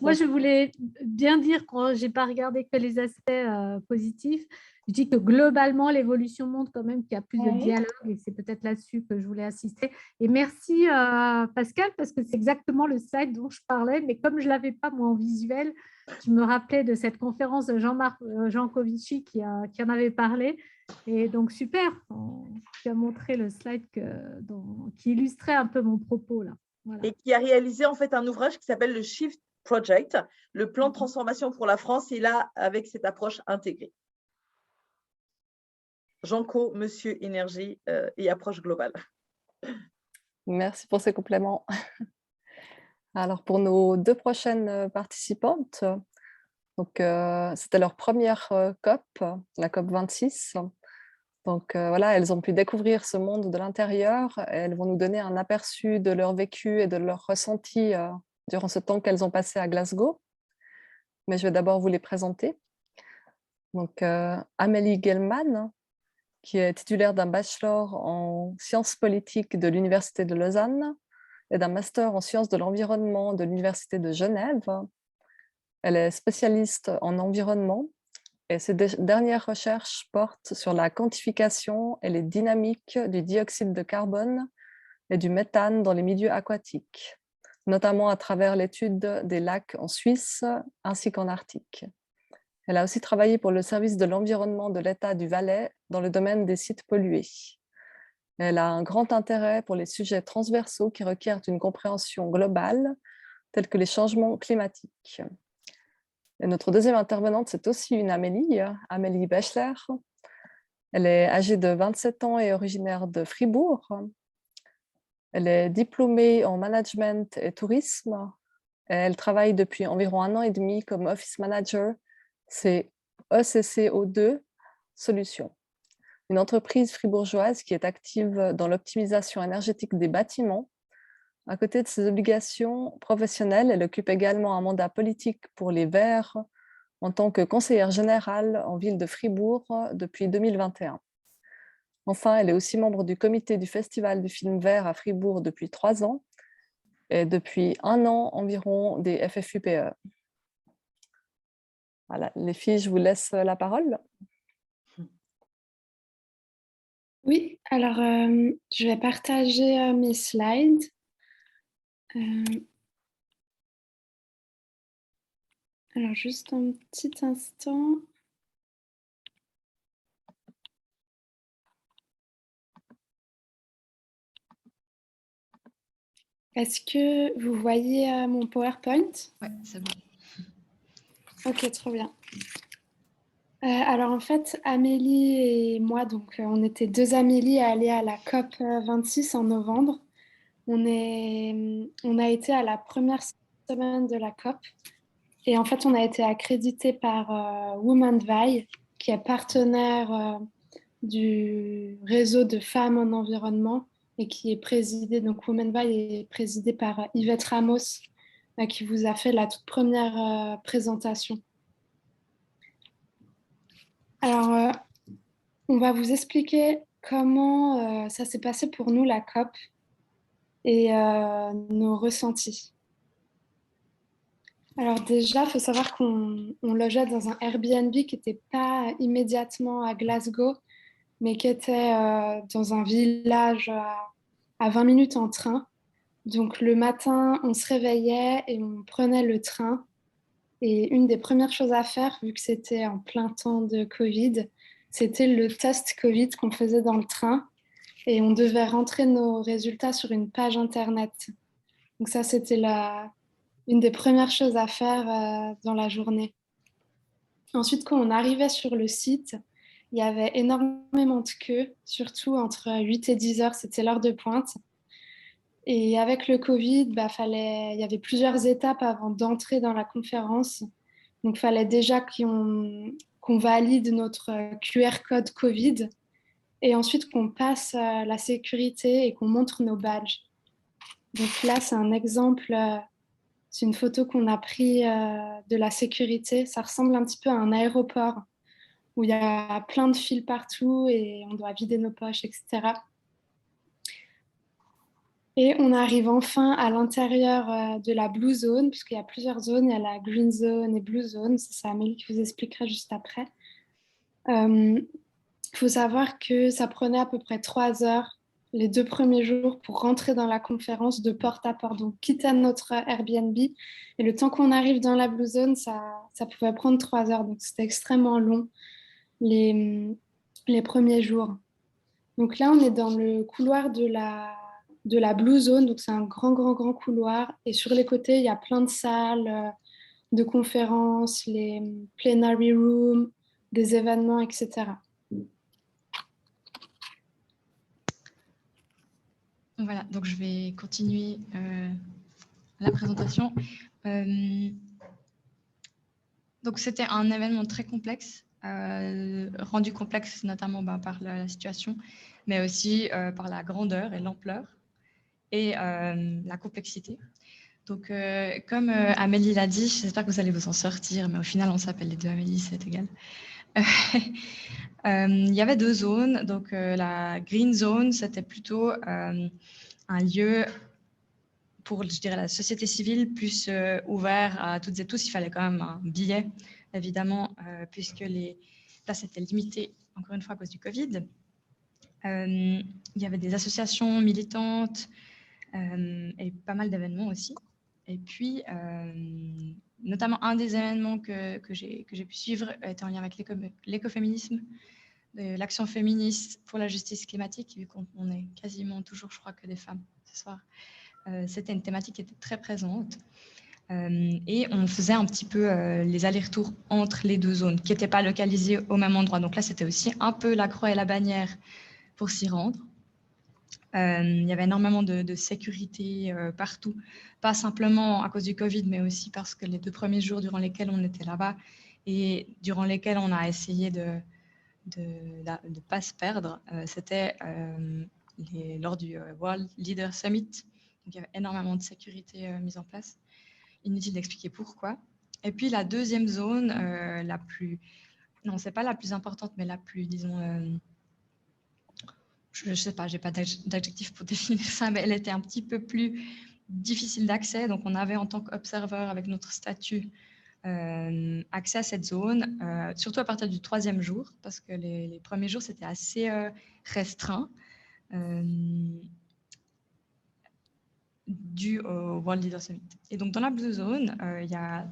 Moi, je voulais bien dire, quand je n'ai pas regardé que les aspects positifs, je dis que globalement, l'évolution montre quand même qu'il y a plus de dialogue et c'est peut-être là-dessus que je voulais insister. Et merci Pascal, parce que c'est exactement le slide dont je parlais, mais comme je ne l'avais pas moi en visuel, je me rappelais de cette conférence de Jean-Marc Jancovici qui en avait parlé. Et donc, super, tu as montré le slide qui illustrait un peu mon propos là. Voilà. Et qui a réalisé en fait un ouvrage qui s'appelle le Shift Project, le plan de transformation pour la France, et là, avec cette approche intégrée. Janco, Monsieur Énergie et approche globale. Merci pour ces compléments. Alors, pour nos 2 prochaines participantes, donc, c'était leur première COP, la COP 26. Donc, voilà, elles ont pu découvrir ce monde de l'intérieur. Elles vont nous donner un aperçu de leur vécu et de leur ressenti durant ce temps qu'elles ont passé à Glasgow. Mais je vais d'abord vous les présenter. Donc, Amélie Gelman, qui est titulaire d'un bachelor en sciences politiques de l'Université de Lausanne et d'un master en sciences de l'environnement de l'Université de Genève. Elle est spécialiste en environnement et ses dernières recherches portent sur la quantification et les dynamiques du dioxyde de carbone et du méthane dans les milieux aquatiques, notamment à travers l'étude des lacs en Suisse ainsi qu'en Arctique. Elle a aussi travaillé pour le service de l'environnement de l'État du Valais dans le domaine des sites pollués. Elle a un grand intérêt pour les sujets transversaux qui requièrent une compréhension globale, tels que les changements climatiques. Et notre deuxième intervenante, c'est aussi une Amélie, Amélie Bechler. Elle est âgée de 27 ans et originaire de Fribourg. Elle est diplômée en management et tourisme. Et elle travaille depuis environ 1 an et demi comme office manager. C'est ECCO2 Solutions, une entreprise fribourgeoise qui est active dans l'optimisation énergétique des bâtiments. À côté de ses obligations professionnelles, elle occupe également un mandat politique pour les Verts en tant que conseillère générale en ville de Fribourg depuis 2021. Enfin, elle est aussi membre du comité du Festival du film vert à Fribourg depuis 3 ans et depuis 1 an environ des FFUPE. Voilà, les filles, je vous laisse la parole. Oui, alors je vais partager mes slides. Alors, juste un petit instant. Est-ce que vous voyez mon PowerPoint? Oui, c'est bon. Ok, trop bien. Alors en fait, Amélie et moi, donc on était 2 Amélie à aller à la COP 26 en novembre. On a été à la première semaine de la COP et en fait, on a été accrédité par Womenville, qui est partenaire du réseau de femmes en environnement et qui est présidé, donc Womenville est présidé par Yvette Ramos, qui vous a fait la toute première présentation. Alors, on va vous expliquer comment ça s'est passé pour nous, la COP, et nos ressentis. Alors déjà, il faut savoir qu'on logeait dans un Airbnb qui n'était pas immédiatement à Glasgow, mais qui était dans un village à 20 minutes en train. Donc le matin, on se réveillait et on prenait le train. Et une des premières choses à faire, vu que c'était en plein temps de Covid, c'était le test Covid qu'on faisait dans le train. Et on devait rentrer nos résultats sur une page Internet. Donc ça, c'était la une des premières choses à faire dans la journée. Ensuite, quand on arrivait sur le site, il y avait énormément de queues, surtout entre 8 et 10 heures, c'était l'heure de pointe. Et avec le Covid, il y avait plusieurs étapes avant d'entrer dans la conférence. Donc, il fallait déjà qu'on valide notre QR code Covid et ensuite qu'on passe la sécurité et qu'on montre nos badges. Donc là, c'est un exemple, c'est une photo qu'on a prise de la sécurité. Ça ressemble un petit peu à un aéroport où il y a plein de fils partout et on doit vider nos poches, etc. Et on arrive enfin à l'intérieur de la Blue Zone, puisqu'il y a plusieurs zones. Il y a la Green Zone et Blue Zone. C'est Amélie qui vous expliquera juste après. Il faut savoir que ça prenait à peu près 3 heures les 2 premiers jours pour rentrer dans la conférence de porte à porte. Donc, quitte à notre Airbnb. Et le temps qu'on arrive dans la Blue Zone, ça pouvait prendre 3 heures. Donc, c'était extrêmement long les premiers jours. Donc là, on est dans le couloir de la Blue Zone. Donc, c'est un grand, grand, grand couloir. Et sur les côtés, il y a plein de salles de conférences, les plenary rooms, des événements, etc. Voilà, donc je vais continuer la présentation. Donc c'était un événement très complexe, rendu complexe notamment par la situation, mais aussi par la grandeur et l'ampleur et la complexité. Donc comme Amélie l'a dit, j'espère que vous allez vous en sortir, mais au final on s'appelle les deux Amélie, c'est égal. Il y avait 2 zones, donc la Green Zone, c'était plutôt un lieu pour, je dirais, la société civile plus ouvert à toutes et tous. Il fallait quand même un billet, évidemment, puisque les places étaient limitées, encore une fois, à cause du Covid. Il y avait des associations militantes et pas mal d'événements aussi. Et puis, notamment un des événements que j'ai pu suivre était en lien avec l'écoféminisme, l'action féministe pour la justice climatique, vu qu'on est quasiment toujours, je crois, que des femmes ce soir. C'était une thématique qui était très présente. Et on faisait un petit peu les allers-retours entre les 2 zones, qui n'étaient pas localisées au même endroit. Donc là, c'était aussi un peu la croix et la bannière pour s'y rendre. Il y avait énormément de sécurité partout, pas simplement à cause du Covid, mais aussi parce que les 2 premiers jours durant lesquels on était là-bas et durant lesquels on a essayé de ne pas se perdre, c'était lors du World Leader Summit. Donc, il y avait énormément de sécurité mise en place. Inutile d'expliquer pourquoi. Et puis la deuxième zone, la plus... Non, c'est pas la plus importante, mais la plus, disons... je ne sais pas, je n'ai pas d'adjectif pour définir ça, mais elle était un petit peu plus difficile d'accès. Donc, on avait en tant qu'observeur avec notre statut accès à cette zone, surtout à partir du 3e jour, parce que les premiers jours, c'était assez restreint, dû au World Leader Summit. Et donc, dans la Blue Zone,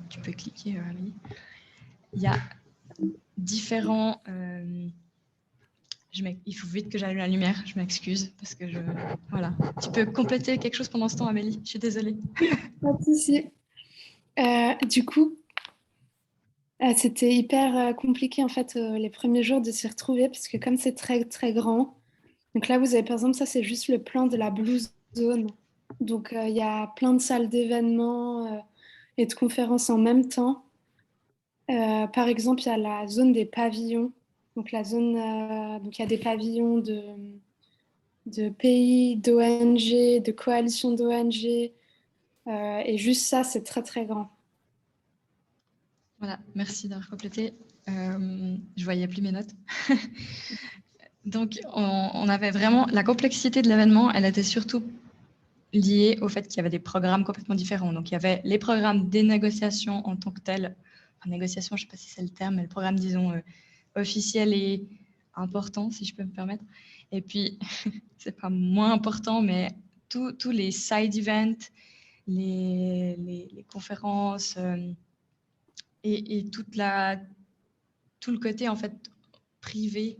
tu peux cliquer, Amélie, il y a différents... il faut vite que j'allume la lumière, je m'excuse, parce que voilà. Tu peux compléter quelque chose pendant ce temps, Amélie, je suis désolée. Pas de souci. Du coup, c'était hyper compliqué en fait les premiers jours de s'y retrouver parce que comme c'est très très grand, donc là vous avez par exemple ça c'est juste le plan de la Blue Zone. Donc il y a plein de salles d'événements et de conférences en même temps. Par exemple, il y a la zone des pavillons. Donc la zone, donc il y a des pavillons de pays, d'ONG, de coalitions d'ONG. Et juste ça, c'est très très grand. Voilà, merci d'avoir complété. Je voyais plus mes notes. Donc, on avait vraiment la complexité de l'événement, elle était surtout liée au fait qu'il y avait des programmes complètement différents. Donc, il y avait les programmes des négociations en tant que telles. Enfin, négociations, je ne sais pas si c'est le terme, mais le programme, disons, officiel et important, si je peux me permettre. Et puis, c'est pas moins important, mais tous les side events, les conférences et tout le côté, en fait, privé.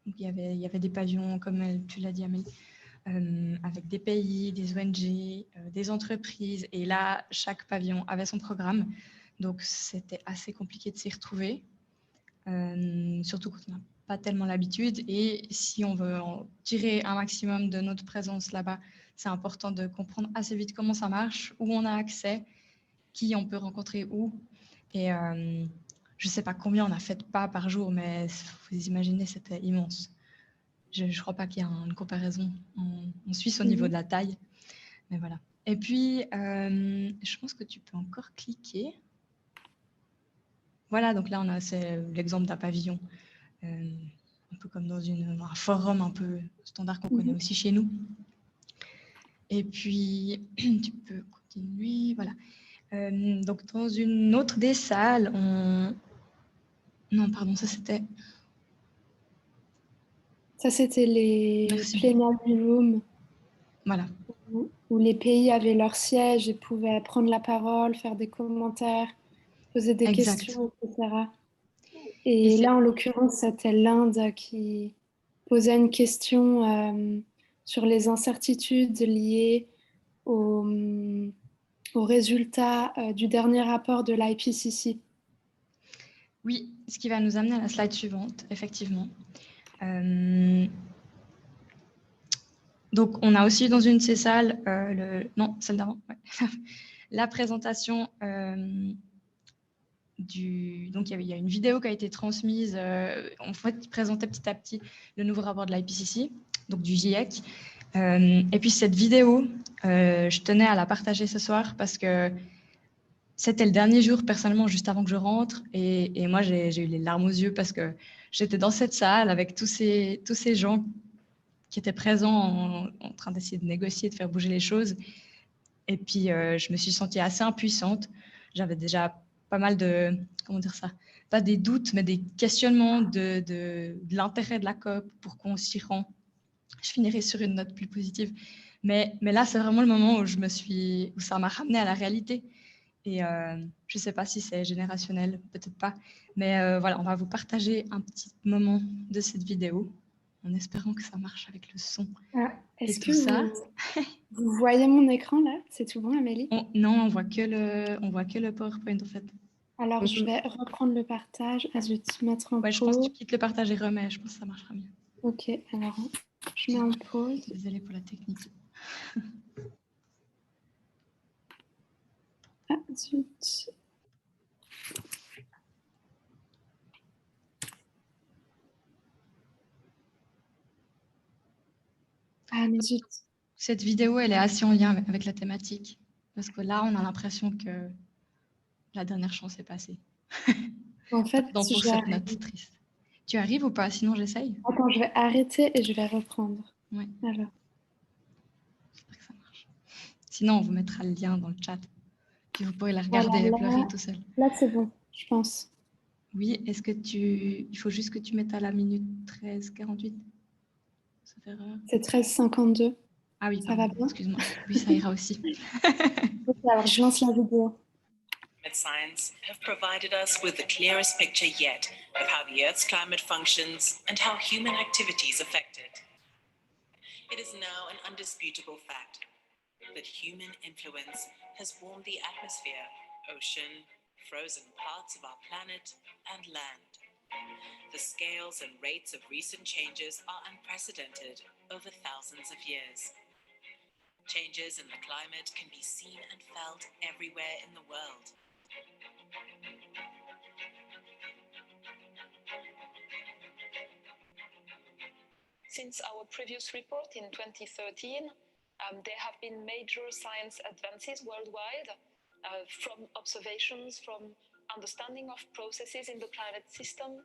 Donc, il y avait des pavillons, comme tu l'as dit, Amélie, avec des pays, des ONG, des entreprises. Et là, chaque pavillon avait son programme. Donc, c'était assez compliqué de s'y retrouver, surtout quand on n'a pas tellement l'habitude. Et si on veut en tirer un maximum de notre présence là-bas, c'est important de comprendre assez vite comment ça marche, où on a accès, qui on peut rencontrer où. Et je ne sais pas combien on a fait de pas par jour, mais vous imaginez, c'était immense. Je ne crois pas qu'il y ait une comparaison en Suisse au niveau de la taille. Mais voilà. Et puis, je pense que tu peux encore cliquer. Voilà, donc là, c'est l'exemple d'un pavillon. Un peu comme dans un forum un peu standard qu'on connaît aussi chez nous. Et puis, tu peux continuer. Voilà. Donc, dans une autre des salles, Non, pardon, ça c'était... Ça, c'était les plenary rooms. Voilà. Où les pays avaient leur siège et pouvaient prendre la parole, faire des commentaires, poser des questions, etc. Et là, en l'occurrence, c'était l'Inde qui posait une question sur les incertitudes liées aux résultats du dernier rapport de l'IPCC. Oui, ce qui va nous amener à la slide suivante, effectivement. Donc, on a aussi dans une de ces salles, non, celle d'avant, ouais. La présentation Donc, il y a une vidéo qui a été transmise. En fait, il présentait petit à petit le nouveau rapport de l'IPCC, donc du GIEC. Et puis, cette vidéo, je tenais à la partager ce soir parce que c'était le dernier jour, personnellement, juste avant que je rentre. Et moi, j'ai eu les larmes aux yeux parce que j'étais dans cette salle avec tous ces gens qui étaient présents en train d'essayer de négocier, de faire bouger les choses. Et puis, je me suis sentie assez impuissante. J'avais déjà pas mal de, comment dire ça, pas des doutes, mais des questionnements de l'intérêt de la COP, pour qu'on s'y rend. Je finirai sur une note plus positive. Mais là, c'est vraiment le moment où ça m'a ramené à la réalité. Et je ne sais pas si c'est générationnel, peut-être pas. Mais voilà, on va vous partager un petit moment de cette vidéo, en espérant que ça marche avec le son. Est-ce que vous voyez mon écran là? C'est tout bon, Amélie? Non, on voit que le PowerPoint en fait. Alors, je vais reprendre le partage. Je vais te mettre en pause. Je pense que tu quittes le partage et remets. Je pense que ça marchera mieux. Ok, alors je mets en pause. Désolée pour la technique. Ah, zut. Ah, mais zut. Cette vidéo, elle est assez en lien avec la thématique. Parce que là, on a l'impression que la dernière chance est passée. En fait, pour cette note triste. Tu arrives ou pas? Sinon, j'essaye. Attends, je vais arrêter et je vais reprendre. Ouais. Alors. J'espère que ça marche. Sinon, on vous mettra le lien dans le chat. Puis vous pourrez la regarder et pleurer tout seul. Là, c'est bon, je pense. Oui, il faut juste que tu mettes à la minute 13:48. C'est 13:52. Ah oui, ça va bien? Excuse-moi. Oui, ça ira aussi. Okay, alors je lance la vidéo. Science have provided us with the clearest picture yet of how the Earth's climate functions and how human activities affect it. It is now an undisputable fact that human influence has warmed the atmosphere, ocean, frozen parts of our planet, and land. The scales and rates of recent changes are unprecedented over thousands of years. Changes in the climate can be seen and felt everywhere in the world. Since our previous report in 2013, there have been major science advances worldwide, from observations, from understanding of processes in the climate system,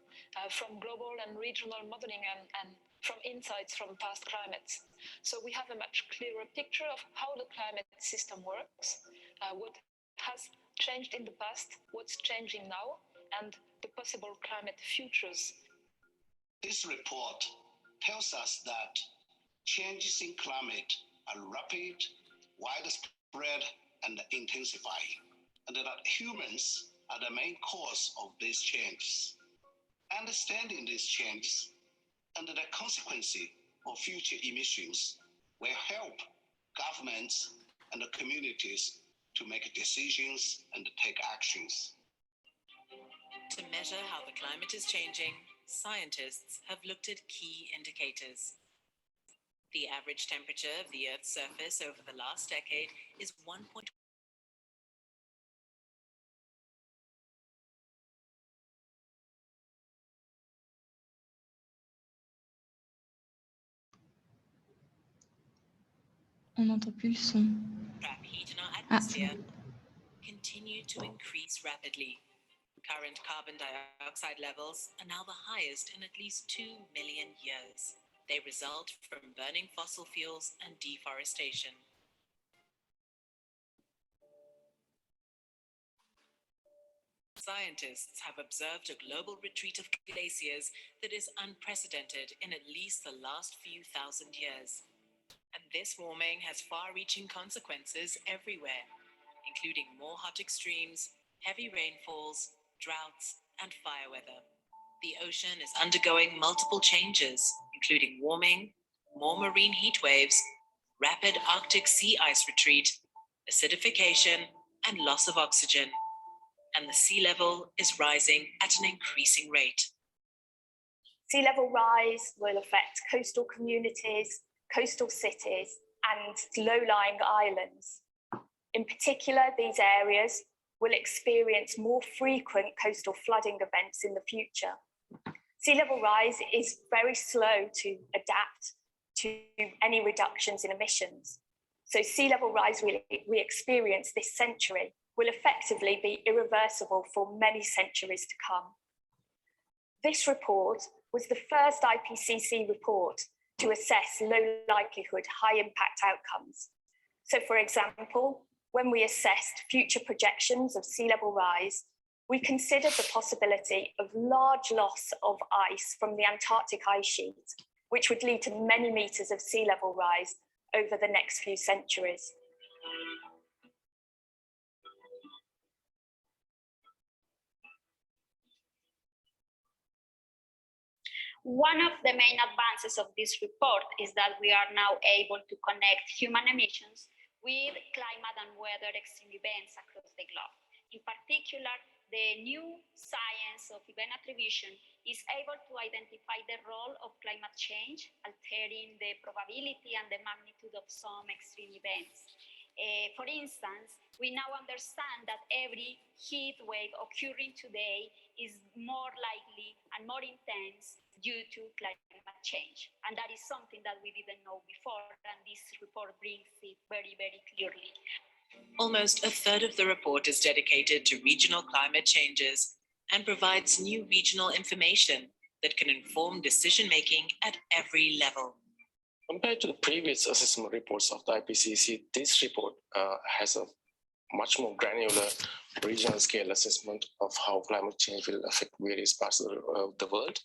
from global and regional modeling, and from insights from past climates. So we have a much clearer picture of how the climate system works, what has changed in the past, what's changing now, and the possible climate futures. This report tells us that changes in climate are rapid, widespread, and intensifying, and that humans are the main cause of these changes. Understanding these changes and the consequences of future emissions will help governments and the communities to make decisions and take actions. To measure how the climate is changing, scientists have looked at key indicators. The average temperature of the Earth's surface over the last decade is 1. On n'entend plus le son. Trap heat in our Ah, c'est atmosphere bon. continue to increase rapidly. Current carbon dioxide levels are now the highest in at least 2 million years. They result from burning fossil fuels and deforestation. Scientists have observed a global retreat of glaciers that is unprecedented in at least the last few thousand years. And this warming has far-reaching consequences everywhere, including more hot extremes, heavy rainfalls, droughts, and fire weather. The ocean is undergoing multiple changes, including warming, more marine heat waves, rapid Arctic sea ice retreat, acidification, and loss of oxygen. And the sea level is rising at an increasing rate. Sea level rise will affect coastal communities, coastal cities, and low-lying islands. In particular, these areas will experience more frequent coastal flooding events in the future. Sea level rise is very slow to adapt to any reductions in emissions. So sea level rise we experience this century will effectively be irreversible for many centuries to come. This report was the first IPCC report to assess low likelihood, high impact outcomes. So for example, when we assessed future projections of sea level rise, we considered the possibility of large loss of ice from the Antarctic ice sheet, which would lead to many meters of sea level rise over the next few centuries. One of the main advances of this report is that we are now able to connect human emissions with climate and weather extreme events across the globe. In particular, the new science of event attribution is able to identify the role of climate change, altering the probability and the magnitude of some extreme events. For instance, we now understand that every heat wave occurring today is more likely and more intense due to climate change. And that is something that we didn't know before, and this report brings it very, very clearly. Almost a third of the report is dedicated to regional climate changes and provides new regional information that can inform decision-making at every level. Compared to the previous assessment reports of the IPCC, this report has a much more granular regional scale assessment of how climate change will affect various parts of the world.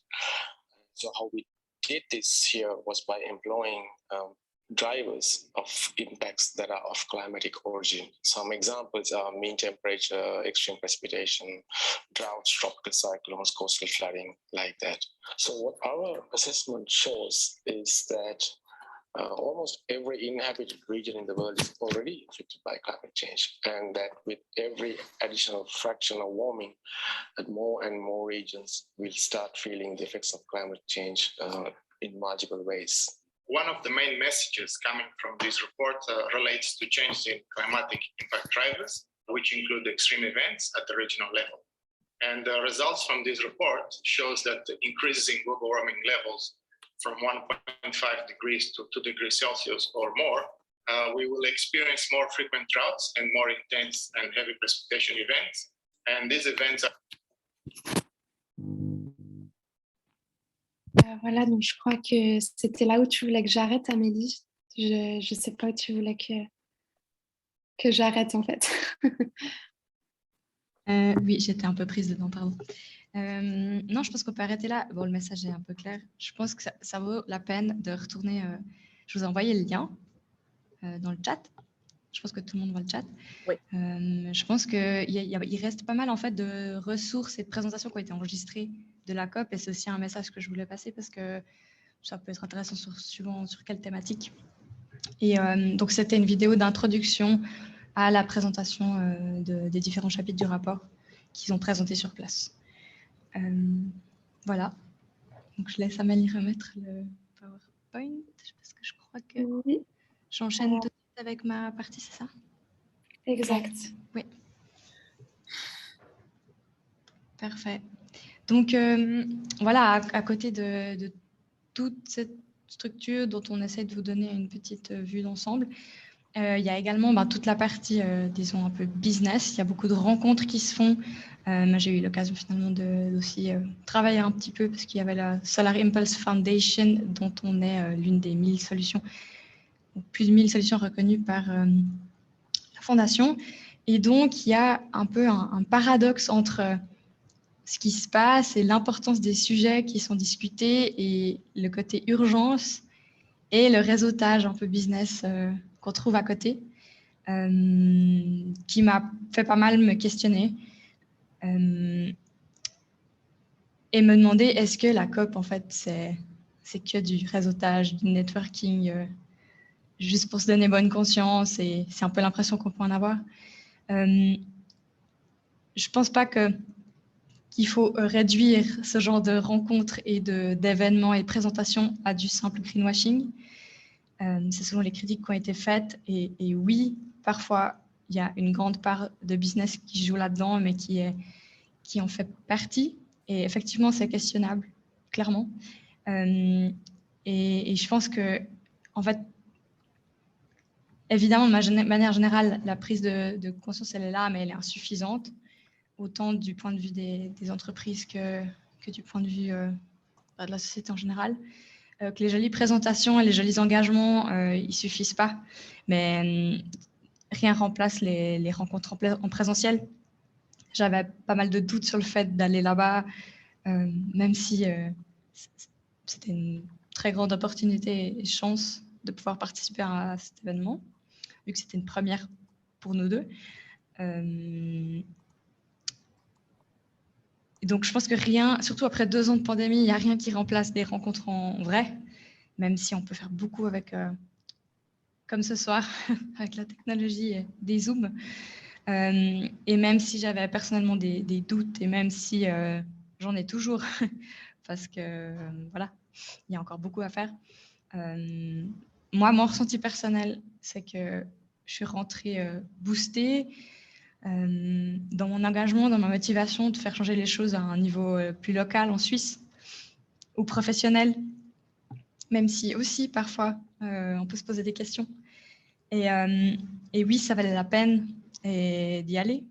So how we did this here was by employing drivers of impacts that are of climatic origin. Some examples are mean temperature, extreme precipitation, droughts, tropical cyclones, coastal flooding, like that. So what our assessment shows is that almost every inhabited region in the world is already affected by climate change, and that with every additional fraction of warming, that more and more regions will start feeling the effects of climate change in multiple ways. One of the main messages coming from this report relates to changes in climatic impact drivers, which include extreme events at the regional level. And the results from this report shows that the increases in global warming levels from 1.5 degrees to 2 degrees Celsius or more, we will experience more frequent droughts and more intense and heavy precipitation events. And these events are... Voilà, donc je crois que c'était là où tu voulais que j'arrête, Amélie. Je ne sais pas où tu voulais que j'arrête, en fait. Oui, j'étais un peu prise dedans, pardon. Non, je pense qu'on peut arrêter là. Bon, le message est un peu clair. Je pense que ça vaut la peine de retourner. Je vous ai envoyé le lien dans le chat. Je pense que tout le monde voit le chat. Oui. Je pense qu'il reste pas mal en fait de ressources et de présentations qui ont été enregistrées de la COP, et c'est aussi un message que je voulais passer parce que ça peut être intéressant suivant sur quelle thématique. Et donc, c'était une vidéo d'introduction à la présentation des différents chapitres du rapport qu'ils ont présentés sur place. Voilà. Donc, je laisse Amélie remettre le PowerPoint parce que je crois que Oui. j'enchaîne tout de suite avec ma partie, c'est ça? Exact. Oui. Parfait. Donc, voilà, à côté de toute cette structure dont on essaie de vous donner une petite vue d'ensemble, il y a également toute la partie, disons, un peu business. Il y a beaucoup de rencontres qui se font. Moi, j'ai eu l'occasion finalement d'aussi travailler un petit peu parce qu'il y avait la Solar Impulse Foundation dont on est l'une des 1000 solutions, plus de 1000 solutions reconnues par la Fondation. Et donc, il y a un peu un paradoxe entre ce qui se passe et l'importance des sujets qui sont discutés et le côté urgence et le réseautage un peu business qu'on trouve à côté, qui m'a fait pas mal me questionner et me demander est-ce que la COP, en fait, c'est que du réseautage, du networking, juste pour se donner bonne conscience, et c'est un peu l'impression qu'on peut en avoir. Je pense pas qu'il faut réduire ce genre de rencontres et d'événements et de présentations à du simple greenwashing. C'est souvent les critiques qui ont été faites. Et oui, parfois, il y a une grande part de business qui joue là-dedans, mais qui en fait partie. Et effectivement, c'est questionnable, clairement. Et je pense que, en fait, évidemment, de manière générale, la prise de conscience, elle est là, mais elle est insuffisante, autant du point de vue des entreprises que du point de vue de la société en général. Que les jolies présentations et les jolis engagements, ils ne suffisent pas. Mais rien remplace les rencontres en présentiel. J'avais pas mal de doutes sur le fait d'aller là-bas, même si c'était une très grande opportunité et chance de pouvoir participer à cet événement, vu que c'était une première pour nous deux. Et donc, je pense que rien, surtout après 2 ans de pandémie, il n'y a rien qui remplace des rencontres en vrai, même si on peut faire beaucoup avec, comme ce soir, avec la technologie des Zooms. Et même si j'avais personnellement des doutes, et même si j'en ai toujours, parce que voilà, il y a encore beaucoup à faire. Moi, mon ressenti personnel, c'est que je suis rentrée boostée dans mon engagement, dans ma motivation de faire changer les choses à un niveau plus local en Suisse ou professionnel, même si aussi parfois on peut se poser des questions. Et oui, ça valait la peine d'y aller.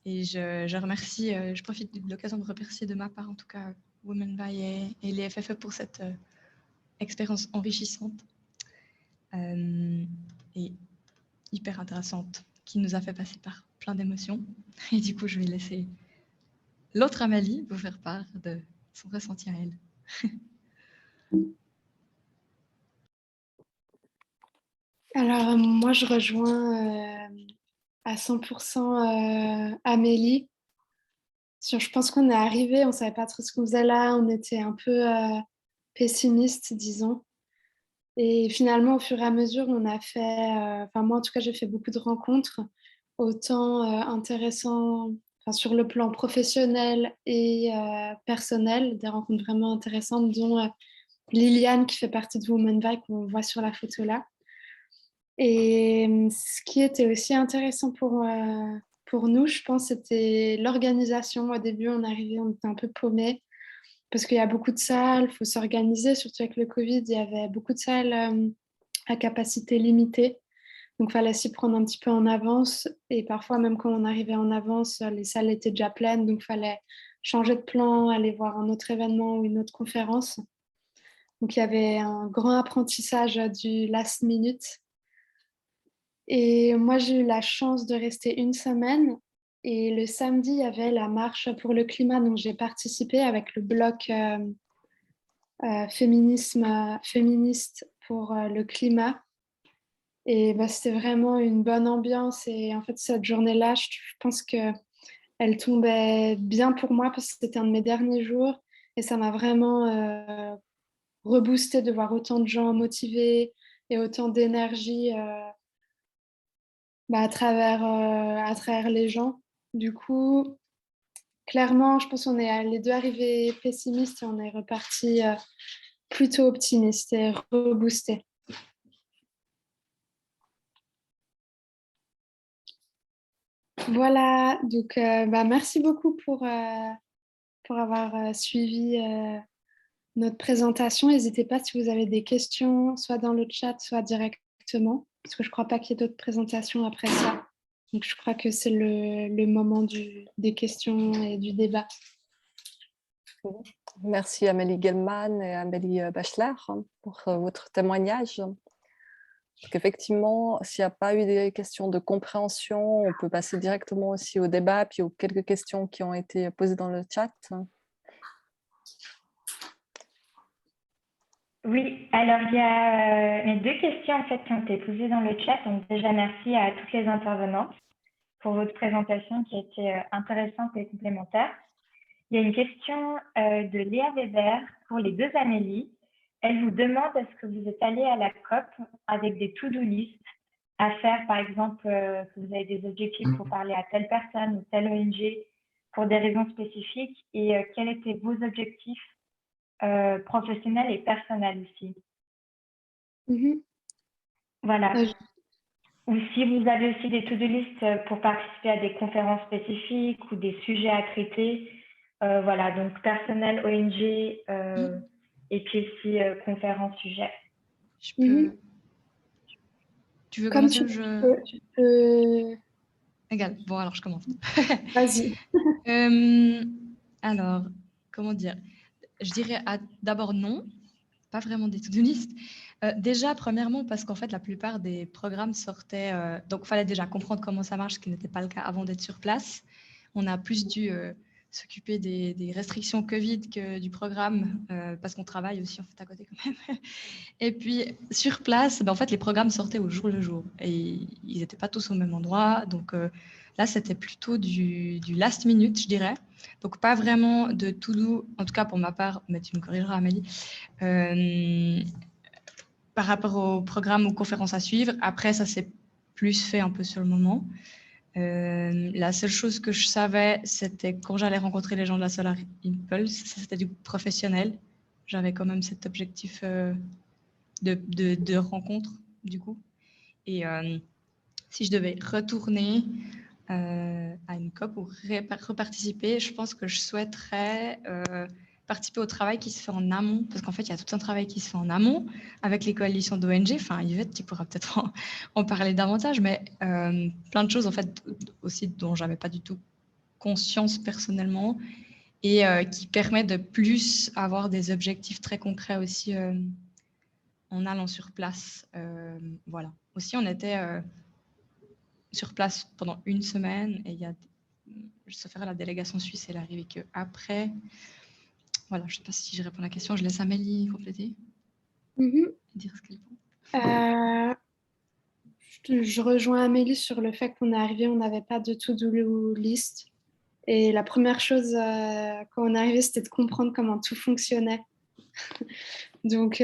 Et je remercie, je profite de l'occasion de remercier de ma part, en tout cas, Women by et les FFE pour cette expérience enrichissante et hyper intéressante qui nous a fait passer par plein d'émotions. Et du coup, je vais laisser l'autre Amélie vous faire part de son ressenti à elle. Alors, moi, je rejoins à 100% Amélie. Je pense qu'on est arrivé, on ne savait pas trop ce qu'on faisait là, on était un peu pessimiste, disons. Et finalement, au fur et à mesure, on a fait, enfin moi en tout cas, j'ai fait beaucoup de rencontres, autant intéressants sur le plan professionnel et personnel, des rencontres vraiment intéressantes, dont Liliane qui fait partie de Women by, qu'on voit sur la photo là. Et ce qui était aussi intéressant pour nous, je pense, c'était l'organisation. Au début, on arrivait, on était un peu paumés parce qu'il y a beaucoup de salles, il faut s'organiser, surtout avec le Covid, il y avait beaucoup de salles à capacité limitée. Donc, il fallait s'y prendre un petit peu en avance. Et parfois, même quand on arrivait en avance, les salles étaient déjà pleines. Donc, il fallait changer de plan, aller voir un autre événement ou une autre conférence. Donc, il y avait un grand apprentissage du last minute. Et moi, j'ai eu la chance de rester 1 semaine. Et le samedi, il y avait la marche pour le climat. Donc, j'ai participé avec le bloc féministe pour le climat. Et c'était vraiment une bonne ambiance. Et en fait, cette journée-là, je pense qu'elle tombait bien pour moi parce que c'était un de mes derniers jours. Et ça m'a vraiment reboosté de voir autant de gens motivés, et autant d'énergie à travers les gens. Du coup, clairement, je pense qu'on est les deux arrivés pessimistes et on est reparti plutôt optimiste et reboosté. Voilà, donc merci beaucoup pour avoir suivi notre présentation. N'hésitez pas si vous avez des questions, soit dans le chat, soit directement, parce que je ne crois pas qu'il y ait d'autres présentations après ça. Donc je crois que c'est le moment des questions et du débat. Merci Amélie Gelman et Amélie Bachelard pour votre témoignage. Donc effectivement, s'il n'y a pas eu des questions de compréhension, on peut passer directement aussi au débat, puis aux quelques questions qui ont été posées dans le chat. Oui, alors il y a mes deux questions en fait qui ont été posées dans le chat. Donc déjà merci à toutes les intervenantes pour votre présentation qui a été intéressante et complémentaire. Il y a une question de Léa Weber pour les deux Amélie. Elle vous demande est-ce que vous êtes allé à la COP avec des to-do list à faire, par exemple, que vous avez des objectifs pour parler à telle personne ou telle ONG pour des raisons spécifiques et quels étaient vos objectifs professionnels et personnels aussi. Voilà. Ou si vous avez aussi des to-do list pour participer à des conférences spécifiques ou des sujets à traiter. Voilà, donc personnel, ONG et puis aussi conférences, sujets. Je peux... Tu veux Comme commencer tu peux... Égal. Bon, alors je commence. Vas-y. Alors, comment dire? Je dirais d'abord non, pas vraiment des to-do list. Déjà, premièrement, parce qu'en fait, la plupart des programmes sortaient... donc, il fallait déjà comprendre comment ça marche, ce qui n'était pas le cas avant d'être sur place. On a plus dû s'occuper des restrictions Covid que du programme, parce qu'on travaille aussi en fait à côté quand même. Et puis, sur place, en fait, les programmes sortaient au jour le jour. Et ils n'étaient pas tous au même endroit. Donc, là, c'était plutôt du last minute, je dirais. Donc, pas vraiment de to-do, en tout cas pour ma part, mais tu me corrigeras, Amélie, par rapport au programme ou conférences à suivre. Après, ça s'est plus fait un peu sur le moment. La seule chose que je savais, c'était quand j'allais rencontrer les gens de la Solar Impulse, c'était du professionnel. J'avais quand même cet objectif de rencontre, du coup. Et si je devais retourner à une COP ou reparticiper, je pense que je souhaiterais participer au travail qui se fait en amont, parce qu'en fait, il y a tout un travail qui se fait en amont avec les coalitions d'ONG. Enfin, Yvette, tu pourras peut-être en parler davantage, mais plein de choses, en fait, aussi dont je n'avais pas du tout conscience personnellement et qui permet de plus avoir des objectifs très concrets aussi en allant sur place. Voilà. Aussi, on était sur place pendant une semaine et ça ferait la délégation suisse, elle est arrivée qu'après. Voilà, je ne sais pas si je réponds à la question. Je laisse Amélie compléter. Dire ce qu'elle pense. Je rejoins Amélie sur le fait qu'on est arrivé, on n'avait pas de to-do list. Et la première chose quand on est arrivé, c'était de comprendre comment tout fonctionnait. Donc,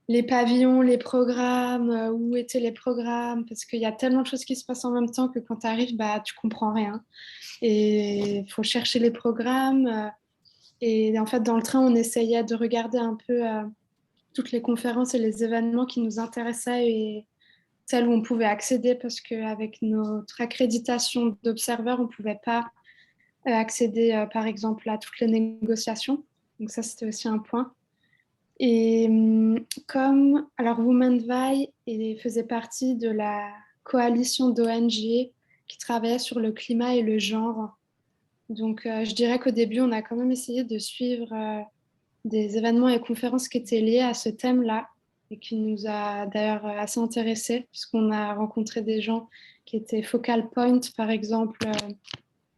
les pavillons, les programmes, où étaient les programmes, parce qu'il y a tellement de choses qui se passent en même temps que quand tu arrives, tu comprends rien. Et il faut chercher les programmes. Et en fait, dans le train, on essayait de regarder un peu toutes les conférences et les événements qui nous intéressaient et celles où on pouvait accéder, parce qu'avec notre accréditation d'observeur, on ne pouvait pas accéder, par exemple, à toutes les négociations. Donc ça, c'était aussi un point. Et alors Womenvai faisait partie de la coalition d'ONG qui travaillait sur le climat et le genre. Donc je dirais qu'au début, on a quand même essayé de suivre des événements et conférences qui étaient liés à ce thème-là et qui nous a d'ailleurs assez intéressés, puisqu'on a rencontré des gens qui étaient focal point, par exemple,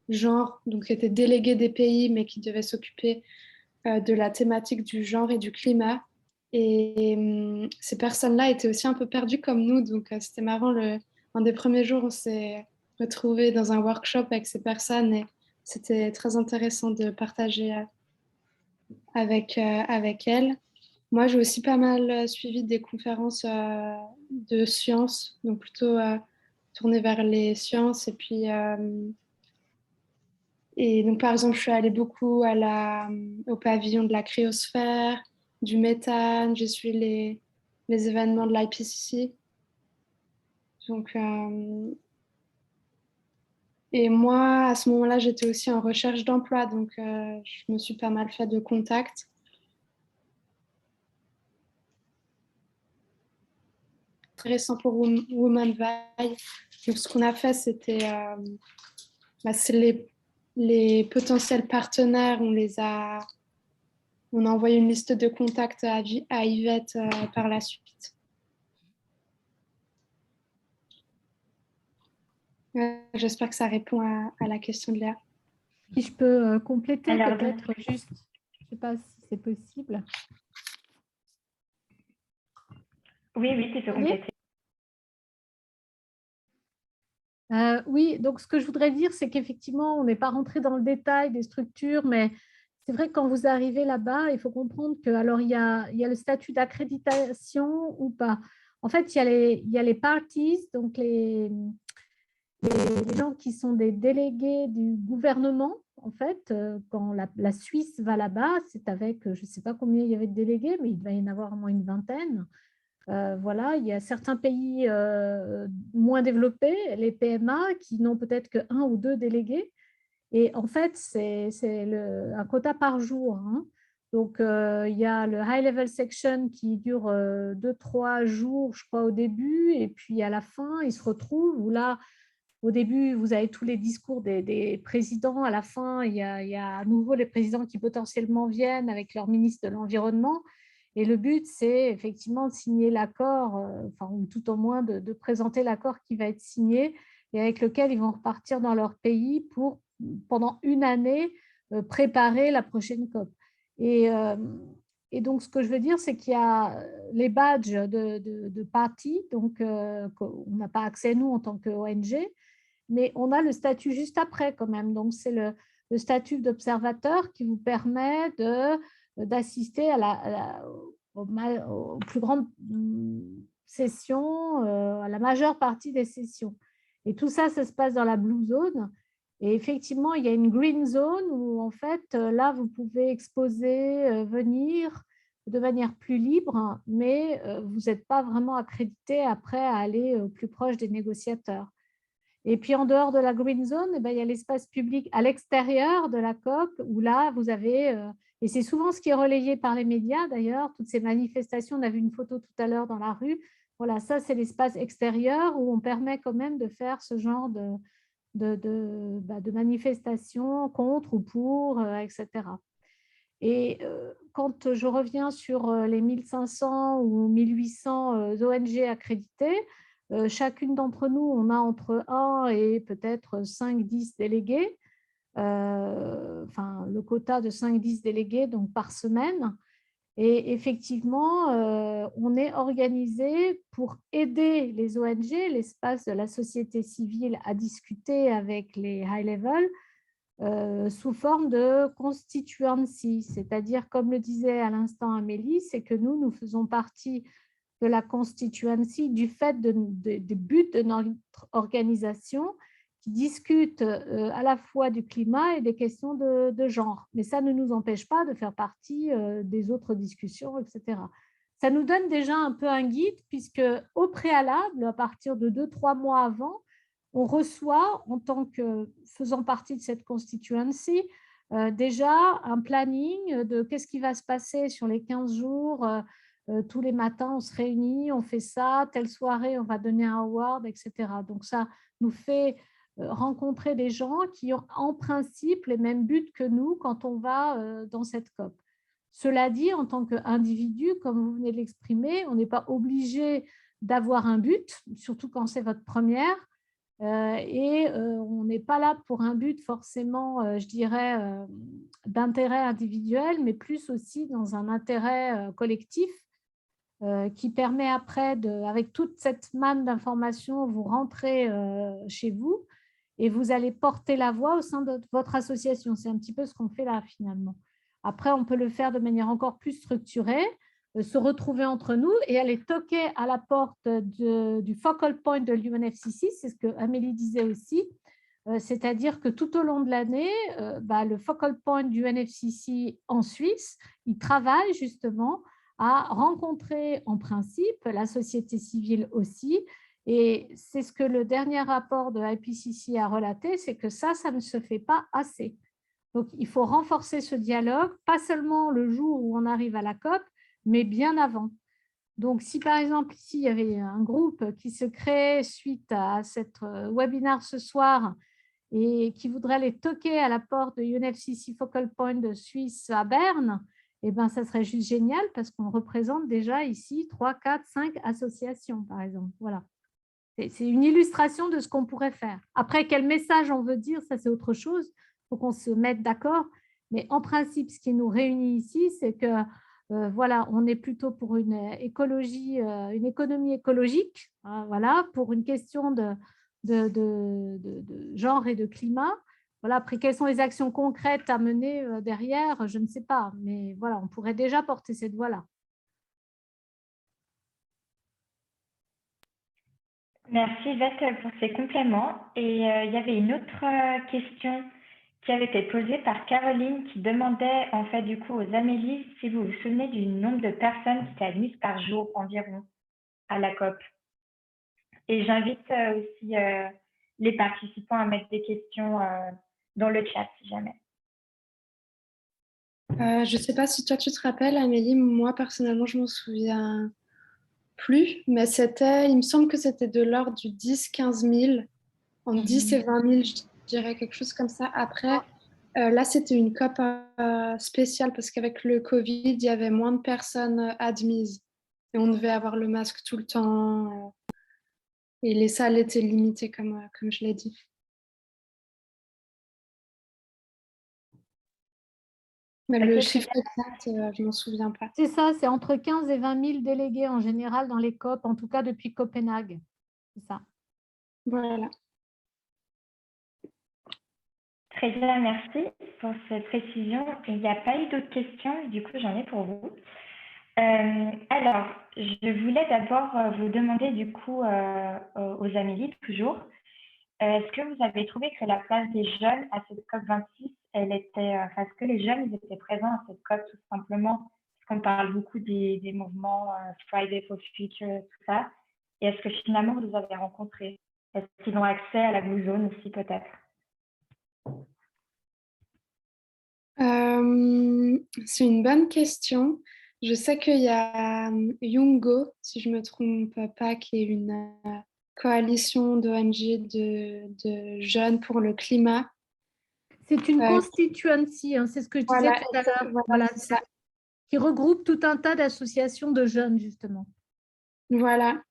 genre, donc qui étaient délégués des pays, mais qui devaient s'occuper de la thématique du genre et du climat. Et ces personnes-là étaient aussi un peu perdues comme nous, donc c'était marrant. Un des premiers jours, on s'est retrouvés dans un workshop avec ces personnes et c'était très intéressant de partager avec elles. Moi, j'ai aussi pas mal suivi des conférences de sciences, donc plutôt tournées vers les sciences. Et donc, par exemple, je suis allée beaucoup au pavillon de la cryosphère, du méthane, j'ai suivi les événements de l'IPCC. Donc, et moi, à ce moment-là, j'étais aussi en recherche d'emploi, donc je me suis pas mal fait de contacts. Intéressant pour Women Vaille. Donc, ce qu'on a fait, c'était les potentiels partenaires, on a envoyé une liste de contacts à Yvette par la suite. J'espère que ça répond à la question de Léa. Si je peux compléter peut-être juste, je ne sais pas si c'est possible. Oui, tu peux compléter. Oui, donc ce que je voudrais dire, c'est qu'effectivement, on n'est pas rentré dans le détail des structures, mais c'est vrai que quand vous arrivez là-bas, il faut comprendre que alors il y a le statut d'accréditation ou pas. En fait, il y a les parties, donc les gens qui sont des délégués du gouvernement. En fait, quand la Suisse va là-bas, c'est avec, je ne sais pas combien il y avait de délégués, mais il va y en avoir au moins une vingtaine. Voilà, il y a certains pays moins développés, les PMA, qui n'ont peut-être qu'un ou deux délégués. Et en fait, c'est un quota par jour. Hein. Donc, il y a le High Level Section qui dure 2-3 jours, je crois, au début. Et puis, à la fin, ils se retrouvent où là, au début, vous avez tous les discours des présidents. À la fin, il y a à nouveau les présidents qui potentiellement viennent avec leur ministre de l'Environnement. Et le but, c'est effectivement de signer l'accord, enfin, ou tout au moins de présenter l'accord qui va être signé et avec lequel ils vont repartir dans leur pays pour, pendant une année, préparer la prochaine COP. Et donc, ce que je veux dire, c'est qu'il y a les badges de partis, donc on n'a pas accès, nous, en tant qu'ONG, mais on a le statut juste après quand même. Donc, c'est le statut d'observateur qui vous permet d'assister aux plus grandes sessions, à la majeure partie des sessions. Et tout ça, ça se passe dans la Blue Zone. Et effectivement, il y a une Green Zone où, en fait, là, vous pouvez exposer, venir de manière plus libre, mais vous n'êtes pas vraiment accrédité après à aller au plus proche des négociateurs. Et puis, en dehors de la Green Zone, eh bien, il y a l'espace public à l'extérieur de la COP où là, vous avez, et c'est souvent ce qui est relayé par les médias d'ailleurs, toutes ces manifestations, on a vu une photo tout à l'heure dans la rue, voilà, ça c'est l'espace extérieur où on permet quand même de faire ce genre de manifestations contre ou pour, etc. Et quand je reviens sur les 1500 ou 1800 ONG accréditées, chacune d'entre nous, on a entre 1 et peut-être 5-10 délégués, enfin le quota de 5-10 délégués donc par semaine. Et effectivement, on est organisé pour aider les ONG, l'espace de la société civile, à discuter avec les high level sous forme de constituency, c'est-à-dire, comme le disait à l'instant Amélie, c'est que nous faisons partie de la constituency du fait des buts de notre organisation qui discutent à la fois du climat et des questions de genre. Mais ça ne nous empêche pas de faire partie des autres discussions, etc. Ça nous donne déjà un peu un guide puisque au préalable, à partir de 2-3 mois avant, on reçoit, en tant que faisant partie de cette constituency, déjà un planning de qu'est-ce qui va se passer sur les 15 jours. Tous les matins, on se réunit, on fait ça, telle soirée, on va donner un award, etc. Donc, ça nous fait rencontrer des gens qui ont en principe les mêmes buts que nous quand on va dans cette COP. Cela dit, en tant qu'individu, comme vous venez de l'exprimer, on n'est pas obligé d'avoir un but, surtout quand c'est votre première. Et on n'est pas là pour un but forcément, je dirais, d'intérêt individuel, mais plus aussi dans un intérêt collectif qui permet après, avec toute cette manne d'informations, vous rentrez chez vous et vous allez porter la voix au sein de votre association. C'est un petit peu ce qu'on fait là finalement. Après, on peut le faire de manière encore plus structurée. se retrouver entre nous et aller toquer à la porte du focal point de l'UNFCCC, c'est ce que Amélie disait aussi, c'est-à-dire que tout au long de l'année, le focal point du UNFCCC en Suisse, il travaille justement à rencontrer en principe la société civile aussi, et c'est ce que le dernier rapport de IPCC a relaté, c'est que ça ne se fait pas assez. Donc, il faut renforcer ce dialogue, pas seulement le jour où on arrive à la COP, mais bien avant. Donc, si par exemple, ici, il y avait un groupe qui se crée suite à cette webinaire ce soir et qui voudrait aller toquer à la porte de UNFCCC Focal Point de Suisse à Berne, eh ben, ça serait juste génial parce qu'on représente déjà ici 3, 4, 5 associations, par exemple. Voilà. C'est une illustration de ce qu'on pourrait faire. Après, quel message on veut dire, ça c'est autre chose. Il faut qu'on se mette d'accord. Mais en principe, ce qui nous réunit ici, c'est que voilà, on est plutôt pour une écologie, une économie écologique, hein, voilà, pour une question de genre et de climat. Voilà, après, quelles sont les actions concrètes à mener derrière, je ne sais pas. Mais voilà, on pourrait déjà porter cette voie-là. Merci Yvette pour ces compléments. Et il y avait une autre question qui avait été posée par Caroline qui demandait en fait du coup aux Amélie si vous vous souvenez du nombre de personnes qui étaient admises par jour environ à la COP. Et j'invite aussi les participants à mettre des questions dans le chat si jamais. Je ne sais pas si toi tu te rappelles, Amélie, moi personnellement je m'en souviens plus, mais il me semble que c'était de l'ordre du 10-15 000, entre 10 et 20 000, je dirais quelque chose comme ça. Après, là c'était une COP spéciale parce qu'avec le Covid, il y avait moins de personnes admises et on devait avoir le masque tout le temps et les salles étaient limitées comme je l'ai dit. Mais le chiffre exact, je ne m'en souviens pas. C'est ça, c'est entre 15 et 20 000 délégués en général dans les COP, en tout cas depuis Copenhague. C'est ça. Voilà. Très bien, merci pour cette précision. Il n'y a pas eu d'autres questions, du coup j'en ai pour vous. Alors, je voulais d'abord vous demander du coup aux Amélie toujours, est-ce que vous avez trouvé que la place des jeunes à cette COP26, elle était, est-ce que les jeunes ils étaient présents à cette COP tout simplement, parce qu'on parle beaucoup des mouvements Friday for Future, tout ça, et est-ce que finalement vous les avez rencontrés? Est-ce qu'ils ont accès à la Blue Zone aussi peut-être? C'est une bonne question. Je sais qu'il y a Youngo, si je ne me trompe pas, qui est une coalition d'ONG de jeunes pour le climat. C'est une constituency, hein, c'est ce que je disais tout à l'heure, voilà, qui regroupe tout un tas d'associations de jeunes, justement. Voilà.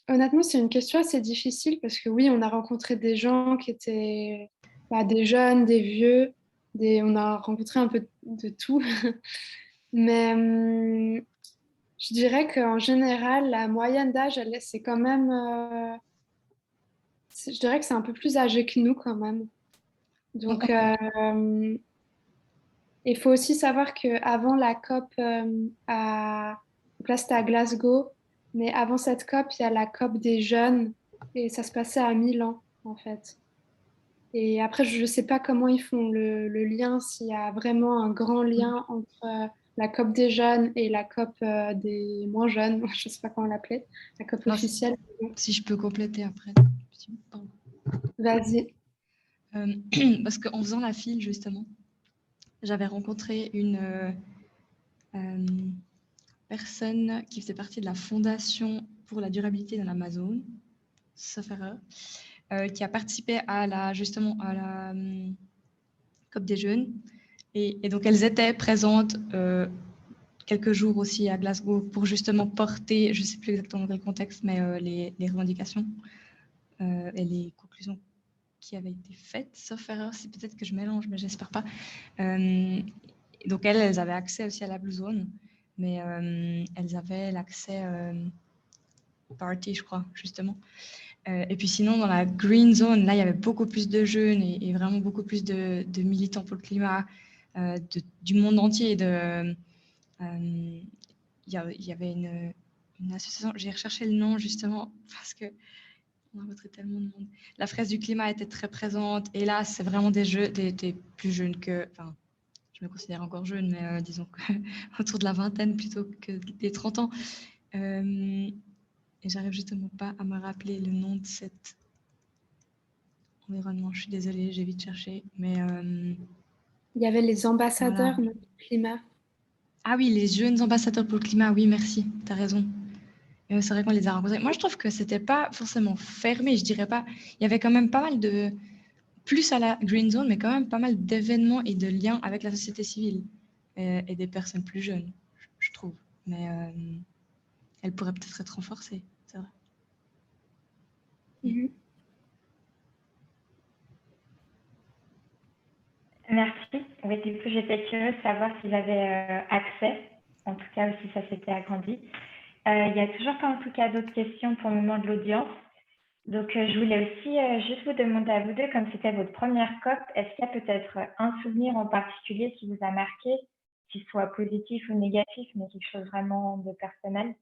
Honnêtement, c'est une question assez difficile parce que oui, on a rencontré des gens qui étaient des jeunes, des vieux, on a rencontré un peu de tout. Mais je dirais qu'en général, la moyenne d'âge, c'est quand même... je dirais que c'est un peu plus âgé que nous quand même. Donc, il faut aussi savoir qu'avant la COP, là c'était à Glasgow, mais avant cette COP, il y a la COP des jeunes et ça se passait à Milan en fait. Et après, je ne sais pas comment ils font le lien, s'il y a vraiment un grand lien entre la COP des jeunes et la COP des moins jeunes, je ne sais pas comment l'appeler, la COP officielle. Si je peux compléter après. Vas-y. Parce qu'en faisant la file, justement, j'avais rencontré une personne qui faisait partie de la Fondation pour la durabilité de l'Amazon, sauf erreur, qui a participé à la COP des jeunes. Et donc, elles étaient présentes quelques jours aussi à Glasgow pour justement porter, je ne sais plus exactement dans quel contexte, mais les revendications et les conclusions qui avaient été faites, sauf erreur, c'est peut-être que je mélange, mais j'espère pas. Donc, elles avaient accès aussi à la Blue Zone, mais elles avaient l'accès party, je crois, justement. Et puis sinon, dans la Green Zone, là, il y avait beaucoup plus de jeunes et vraiment beaucoup plus de militants pour le climat, du monde entier. Il y avait une association, j'ai recherché le nom justement parce que on a rencontré tellement de monde. La fresque du climat était très présente et là, c'est vraiment des plus jeunes que... Enfin, je me considère encore jeune, mais disons autour de la vingtaine plutôt que des 30 ans. Et j'arrive justement pas à me rappeler le nom de cet environnement. Je suis désolée, j'ai vite cherché, mais... Il y avait les ambassadeurs voilà. du climat. Ah oui, les jeunes ambassadeurs pour le climat, oui, merci, tu as raison. C'est vrai qu'on les a rencontrés. Moi, je trouve que c'était pas forcément fermé, je dirais pas. Il y avait quand même pas mal de... Plus à la Green Zone, mais quand même pas mal d'événements et de liens avec la société civile et des personnes plus jeunes, je trouve. Mais elles pourraient peut-être être renforcées, c'est vrai. Merci. Oui, du coup, j'étais curieuse de savoir s'ils avaient accès, en tout cas, ou si ça s'était agrandi. Il n'y a toujours pas, en tout cas, d'autres questions pour le moment de l'audience. Donc, je voulais aussi juste vous demander à vous deux, comme c'était votre première COP, est-ce qu'il y a peut-être un souvenir en particulier qui vous a marqué, qu'il soit positif ou négatif, mais quelque chose vraiment de personnel?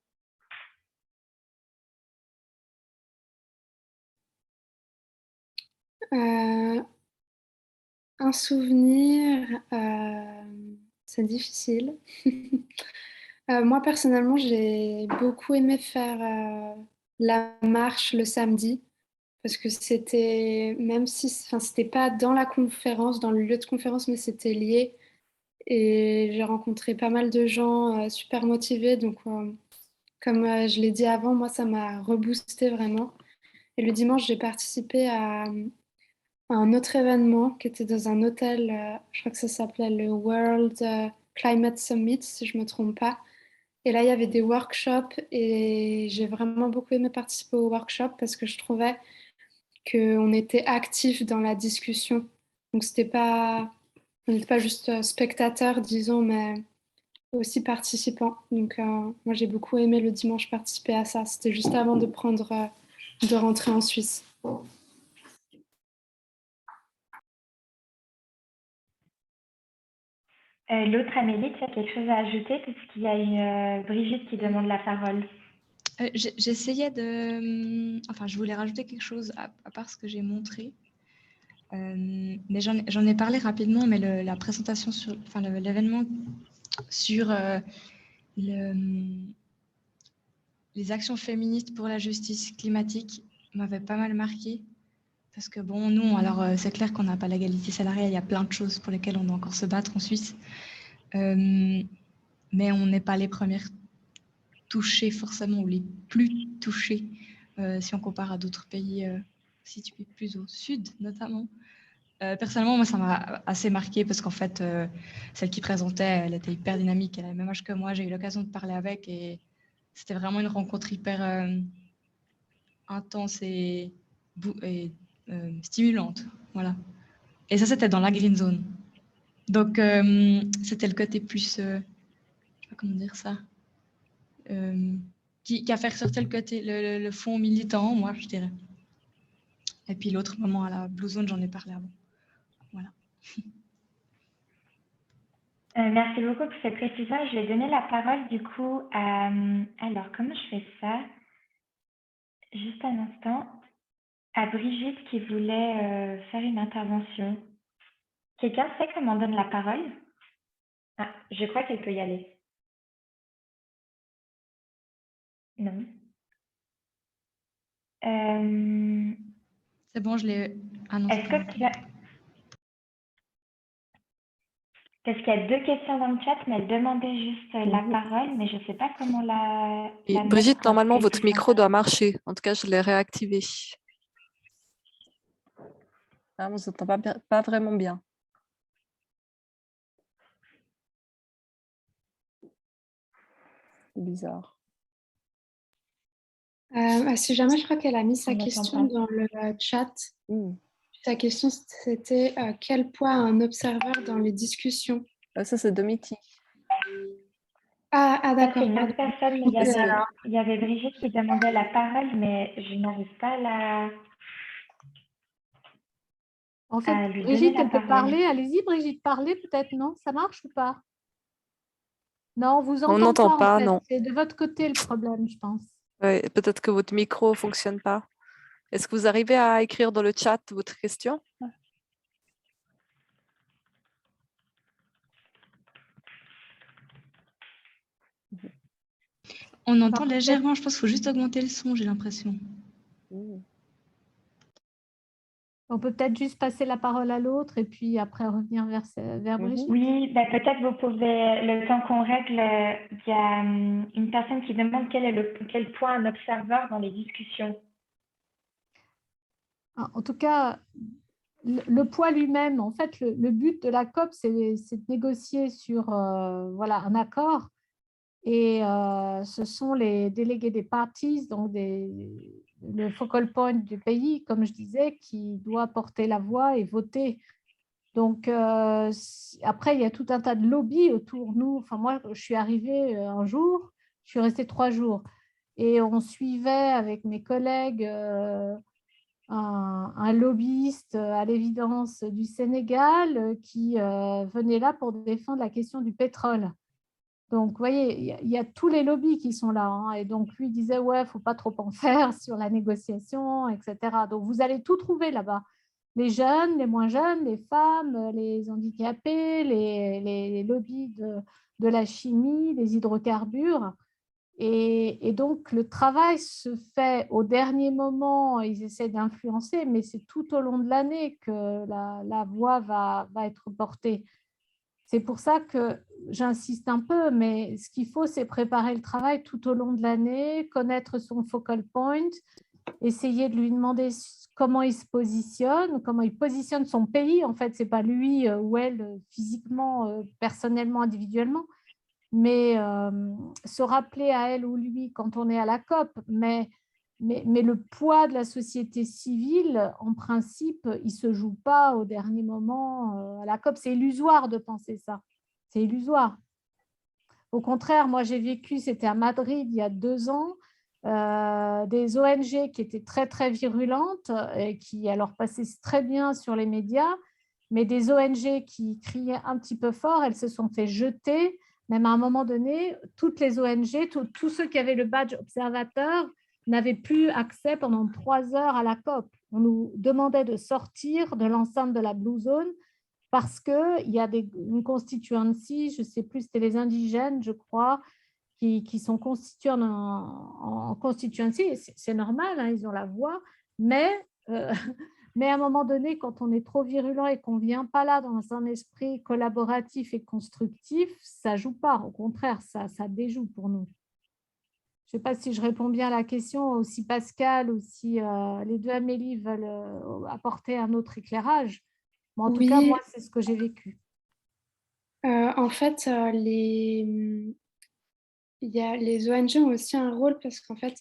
Un souvenir, c'est difficile. Moi, personnellement, j'ai beaucoup aimé faire la marche le samedi parce que c'était, même si c'était pas dans la conférence, dans le lieu de conférence, mais c'était lié. Et j'ai rencontré pas mal de gens super motivés. Donc, comme je l'ai dit avant, moi, ça m'a reboosté vraiment. Et le dimanche, j'ai participé à un autre événement qui était dans un hôtel, je crois que ça s'appelait le World Climate Summit, si je ne me trompe pas. Et là, il y avait des workshops et j'ai vraiment beaucoup aimé participer aux workshops parce que je trouvais qu'on était actifs dans la discussion. Donc, on n'était pas juste spectateurs, disons, mais aussi participants. Donc, moi, j'ai beaucoup aimé le dimanche participer à ça. C'était juste avant de rentrer en Suisse. L'autre Amélie, tu as quelque chose à ajouter puisqu'il y a une Brigitte qui demande la parole. J'essayais de... Enfin, je voulais rajouter quelque chose à part ce que j'ai montré. Mais j'en ai parlé rapidement, mais la présentation sur... Enfin, l'événement sur les actions féministes pour la justice climatique m'avait pas mal marqué. Parce que bon, nous, alors c'est clair qu'on n'a pas l'égalité salariale, il y a plein de choses pour lesquelles on doit encore se battre en Suisse. Mais on n'est pas les premières touchées forcément, ou les plus touchées, si on compare à d'autres pays situés plus au sud notamment. Personnellement, moi, ça m'a assez marqué parce qu'en fait, celle qui présentait, elle était hyper dynamique, elle a le même âge que moi, j'ai eu l'occasion de parler avec et c'était vraiment une rencontre hyper intense et stimulante, voilà. Et ça, c'était dans la Green Zone. Donc, c'était le côté plus, je sais pas comment dire ça, qui a fait ressortir le côté, le fond militant, moi, je dirais. Et puis l'autre moment à la Blue Zone, j'en ai parlé avant. Voilà. Merci beaucoup pour cette précision. Je vais donner la parole du coup à... Alors, comment je fais ça? Juste un instant. À Brigitte qui voulait faire une intervention. Quelqu'un sait comment on donne la parole? Ah, je crois qu'elle peut y aller. Non. C'est bon, je l'ai annoncé. Est-ce que tu as... Parce qu'il y a 2 questions dans le chat, mais elle demandait juste la parole, mais je ne sais pas comment la Brigitte, mettre, normalement, c'est votre plus micro simple. doit marcher. En tout cas, je l'ai réactivé. Ah, on ne vous entend pas vraiment bien. C'est bizarre. Si jamais, je crois qu'elle a mis sa On n'entend question pas. dans le chat. Sa question, c'était quel poids a un observeur dans les discussions? Ça, c'est Domiti. Ah Ça, d'accord. c'est une autre personne, mais il Il y avait Brigitte qui demandait la parole, mais je n'arrive pas à la... En fait, lui Brigitte, donner la elle peut parole. parler. Allez-y, Brigitte, parlez peut-être, non? Ça marche ou pas? Non, on vous On entend n'entend pas, en pas, fait. non. C'est de votre côté le problème, je pense. Ouais, peut-être que votre micro ne fonctionne pas. Est-ce que vous arrivez à écrire dans le chat votre question? On entend légèrement, je pense qu'il faut juste augmenter le son, j'ai l'impression. On peut peut-être juste passer la parole à l'autre et puis après revenir vers Brigitte. Oui, bah, peut-être vous pouvez, le temps qu'on règle, il y a une personne qui demande quel poids un observeur dans les discussions. En tout cas, le poids lui-même, en fait, le but de la COP, c'est de négocier sur voilà, un accord. Et ce sont les délégués des parties, donc le focal point du pays, comme je disais, qui doit porter la voix et voter. Donc, après, il y a tout un tas de lobbies autour de nous. Enfin, moi, je suis arrivée un jour, je suis restée 3 jours. Et on suivait avec mes collègues un lobbyiste à l'évidence du Sénégal qui venait là pour défendre la question du pétrole. Donc, vous voyez, il y a tous les lobbies qui sont là. Hein, et donc, lui disait, ouais, il ne faut pas trop en faire sur la négociation, etc. Donc, vous allez tout trouver là-bas. Les jeunes, les moins jeunes, les femmes, les handicapés, les lobbies de la chimie, des hydrocarbures. Et donc, le travail se fait au dernier moment. Ils essaient d'influencer, mais c'est tout au long de l'année que la voix va être portée. C'est pour ça que j'insiste un peu, mais ce qu'il faut, c'est préparer le travail tout au long de l'année, connaître son focal point, essayer de lui demander comment il se positionne, comment il positionne son pays. En fait, ce n'est pas lui ou elle physiquement, personnellement, individuellement, mais se rappeler à elle ou lui quand on est à la COP. Mais le poids de la société civile, en principe, il ne se joue pas au dernier moment à la COP. C'est illusoire de penser ça. C'est illusoire. Au contraire, moi, j'ai vécu, c'était à Madrid il y a 2 ans, des ONG qui étaient très, très virulentes et qui alors passaient très bien sur les médias, mais des ONG qui criaient un petit peu fort, elles se sont fait jeter. Même à un moment donné, toutes les ONG, tous ceux qui avaient le badge observateur, n'avaient plus accès pendant 3 heures à la COP. On nous demandait de sortir de l'enceinte de la Blue Zone parce qu'il y a une constituency, je ne sais plus, c'était les indigènes, je crois, qui sont constitués en constituency. C'est normal, hein, ils ont la voix, mais à un moment donné, quand on est trop virulent et qu'on ne vient pas là dans un esprit collaboratif et constructif, ça ne joue pas. Au contraire, ça déjoue pour nous. Je ne sais pas si je réponds bien à la question, ou si Pascal ou si les deux Amélie veulent apporter un autre éclairage. Mais en tout cas, moi, c'est ce que j'ai vécu. En fait, les ONG ont aussi un rôle parce qu'en fait,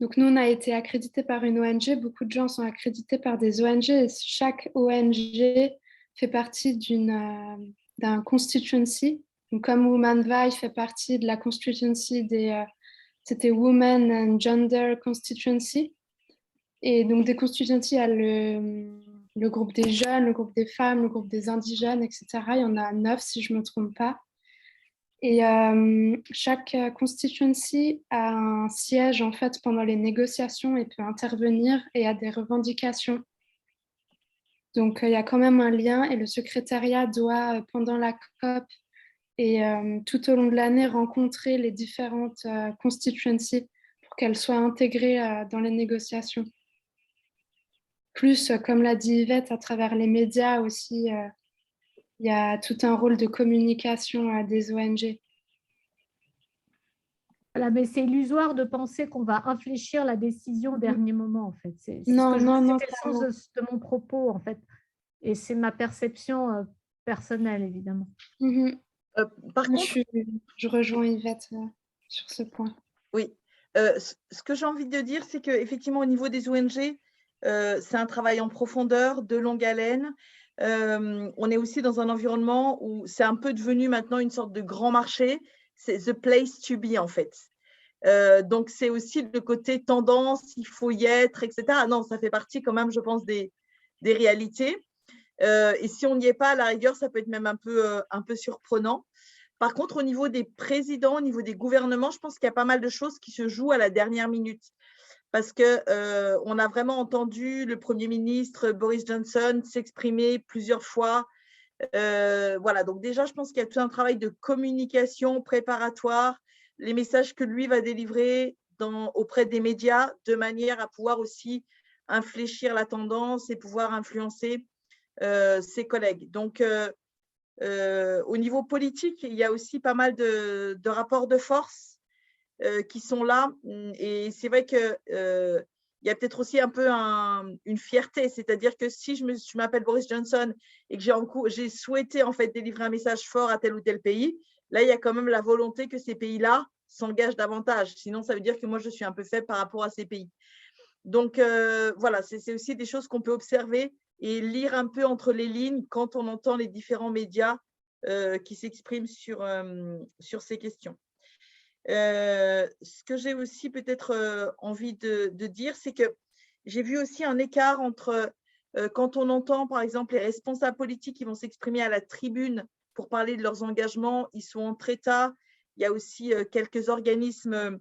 donc nous, on a été accrédités par une ONG, beaucoup de gens sont accrédités par des ONG et chaque ONG fait partie d'un constituency. Donc, comme Women Vi fait partie de la constituency c'était Women and Gender Constituency. Et donc, des constituencies, il y a le groupe des jeunes, le groupe des femmes, le groupe des indigènes, etc. Il y en a 9, si je ne me trompe pas. Et chaque constituency a un siège, en fait, pendant les négociations et peut intervenir et a des revendications. Donc, il y a quand même un lien et le secrétariat doit, pendant la COP, et tout au long de l'année, rencontrer les différentes constituencies pour qu'elles soient intégrées dans les négociations. Plus, comme l'a dit Yvette, à travers les médias aussi, il y a tout un rôle de communication des ONG. Voilà, mais c'est illusoire de penser qu'on va infléchir la décision au dernier moment, en fait. C'est Non, c'était non, le sens de mon propos, en fait. Et c'est ma perception personnelle, évidemment. Par contre, je rejoins Yvette sur ce point. Oui. Ce que j'ai envie de dire, c'est qu'effectivement, au niveau des ONG, c'est un travail en profondeur, de longue haleine. On est aussi dans un environnement où c'est un peu devenu maintenant une sorte de grand marché. C'est the place to be, en fait. Donc, c'est aussi le côté tendance, il faut y être, etc. Non, ça fait partie quand même, je pense, des réalités. Et si on n'y est pas, à la rigueur, ça peut être même un peu surprenant. Par contre, au niveau des présidents, au niveau des gouvernements, je pense qu'il y a pas mal de choses qui se jouent à la dernière minute. Parce qu'on a vraiment entendu le Premier ministre Boris Johnson s'exprimer plusieurs fois. Voilà, donc déjà, je pense qu'il y a tout un travail de communication préparatoire, les messages que lui va délivrer auprès des médias, de manière à pouvoir aussi infléchir la tendance et pouvoir influencer ses collègues. Donc, au niveau politique, il y a aussi pas mal de rapports de force qui sont là. Et c'est vrai qu'il y a peut-être aussi un peu une fierté. C'est-à-dire que si je m'appelle Boris Johnson et que j'ai souhaité en fait délivrer un message fort à tel ou tel pays, là, il y a quand même la volonté que ces pays-là s'engagent davantage. Sinon, ça veut dire que moi, je suis un peu faible par rapport à ces pays. Donc, voilà, c'est aussi des choses qu'on peut observer et lire un peu entre les lignes quand on entend les différents médias qui s'expriment sur ces questions. Ce que j'ai aussi peut-être envie de dire, c'est que j'ai vu aussi un écart entre quand on entend, par exemple, les responsables politiques qui vont s'exprimer à la tribune pour parler de leurs engagements, ils sont entre États. Il y a aussi quelques organismes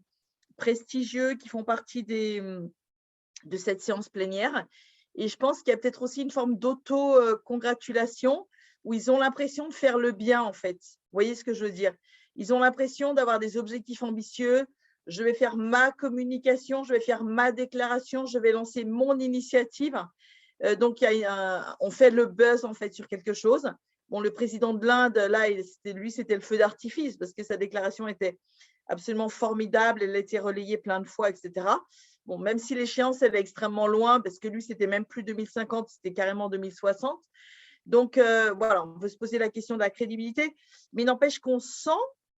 prestigieux qui font partie de cette séance plénière. Et je pense qu'il y a peut-être aussi une forme d'auto-congratulation où ils ont l'impression de faire le bien, en fait. Vous voyez ce que je veux dire? Ils ont l'impression d'avoir des objectifs ambitieux. Je vais faire ma communication, je vais faire ma déclaration, je vais lancer mon initiative. Donc, on fait le buzz, en fait, sur quelque chose. Bon, le président de l'Inde, là, c'était le feu d'artifice parce que sa déclaration était absolument formidable. Elle a été relayée plein de fois, etc. Bon, même si l'échéance, elle est extrêmement loin, parce que lui, c'était même plus 2050, c'était carrément 2060. Donc, voilà, on peut se poser la question de la crédibilité, mais il n'empêche qu'on sent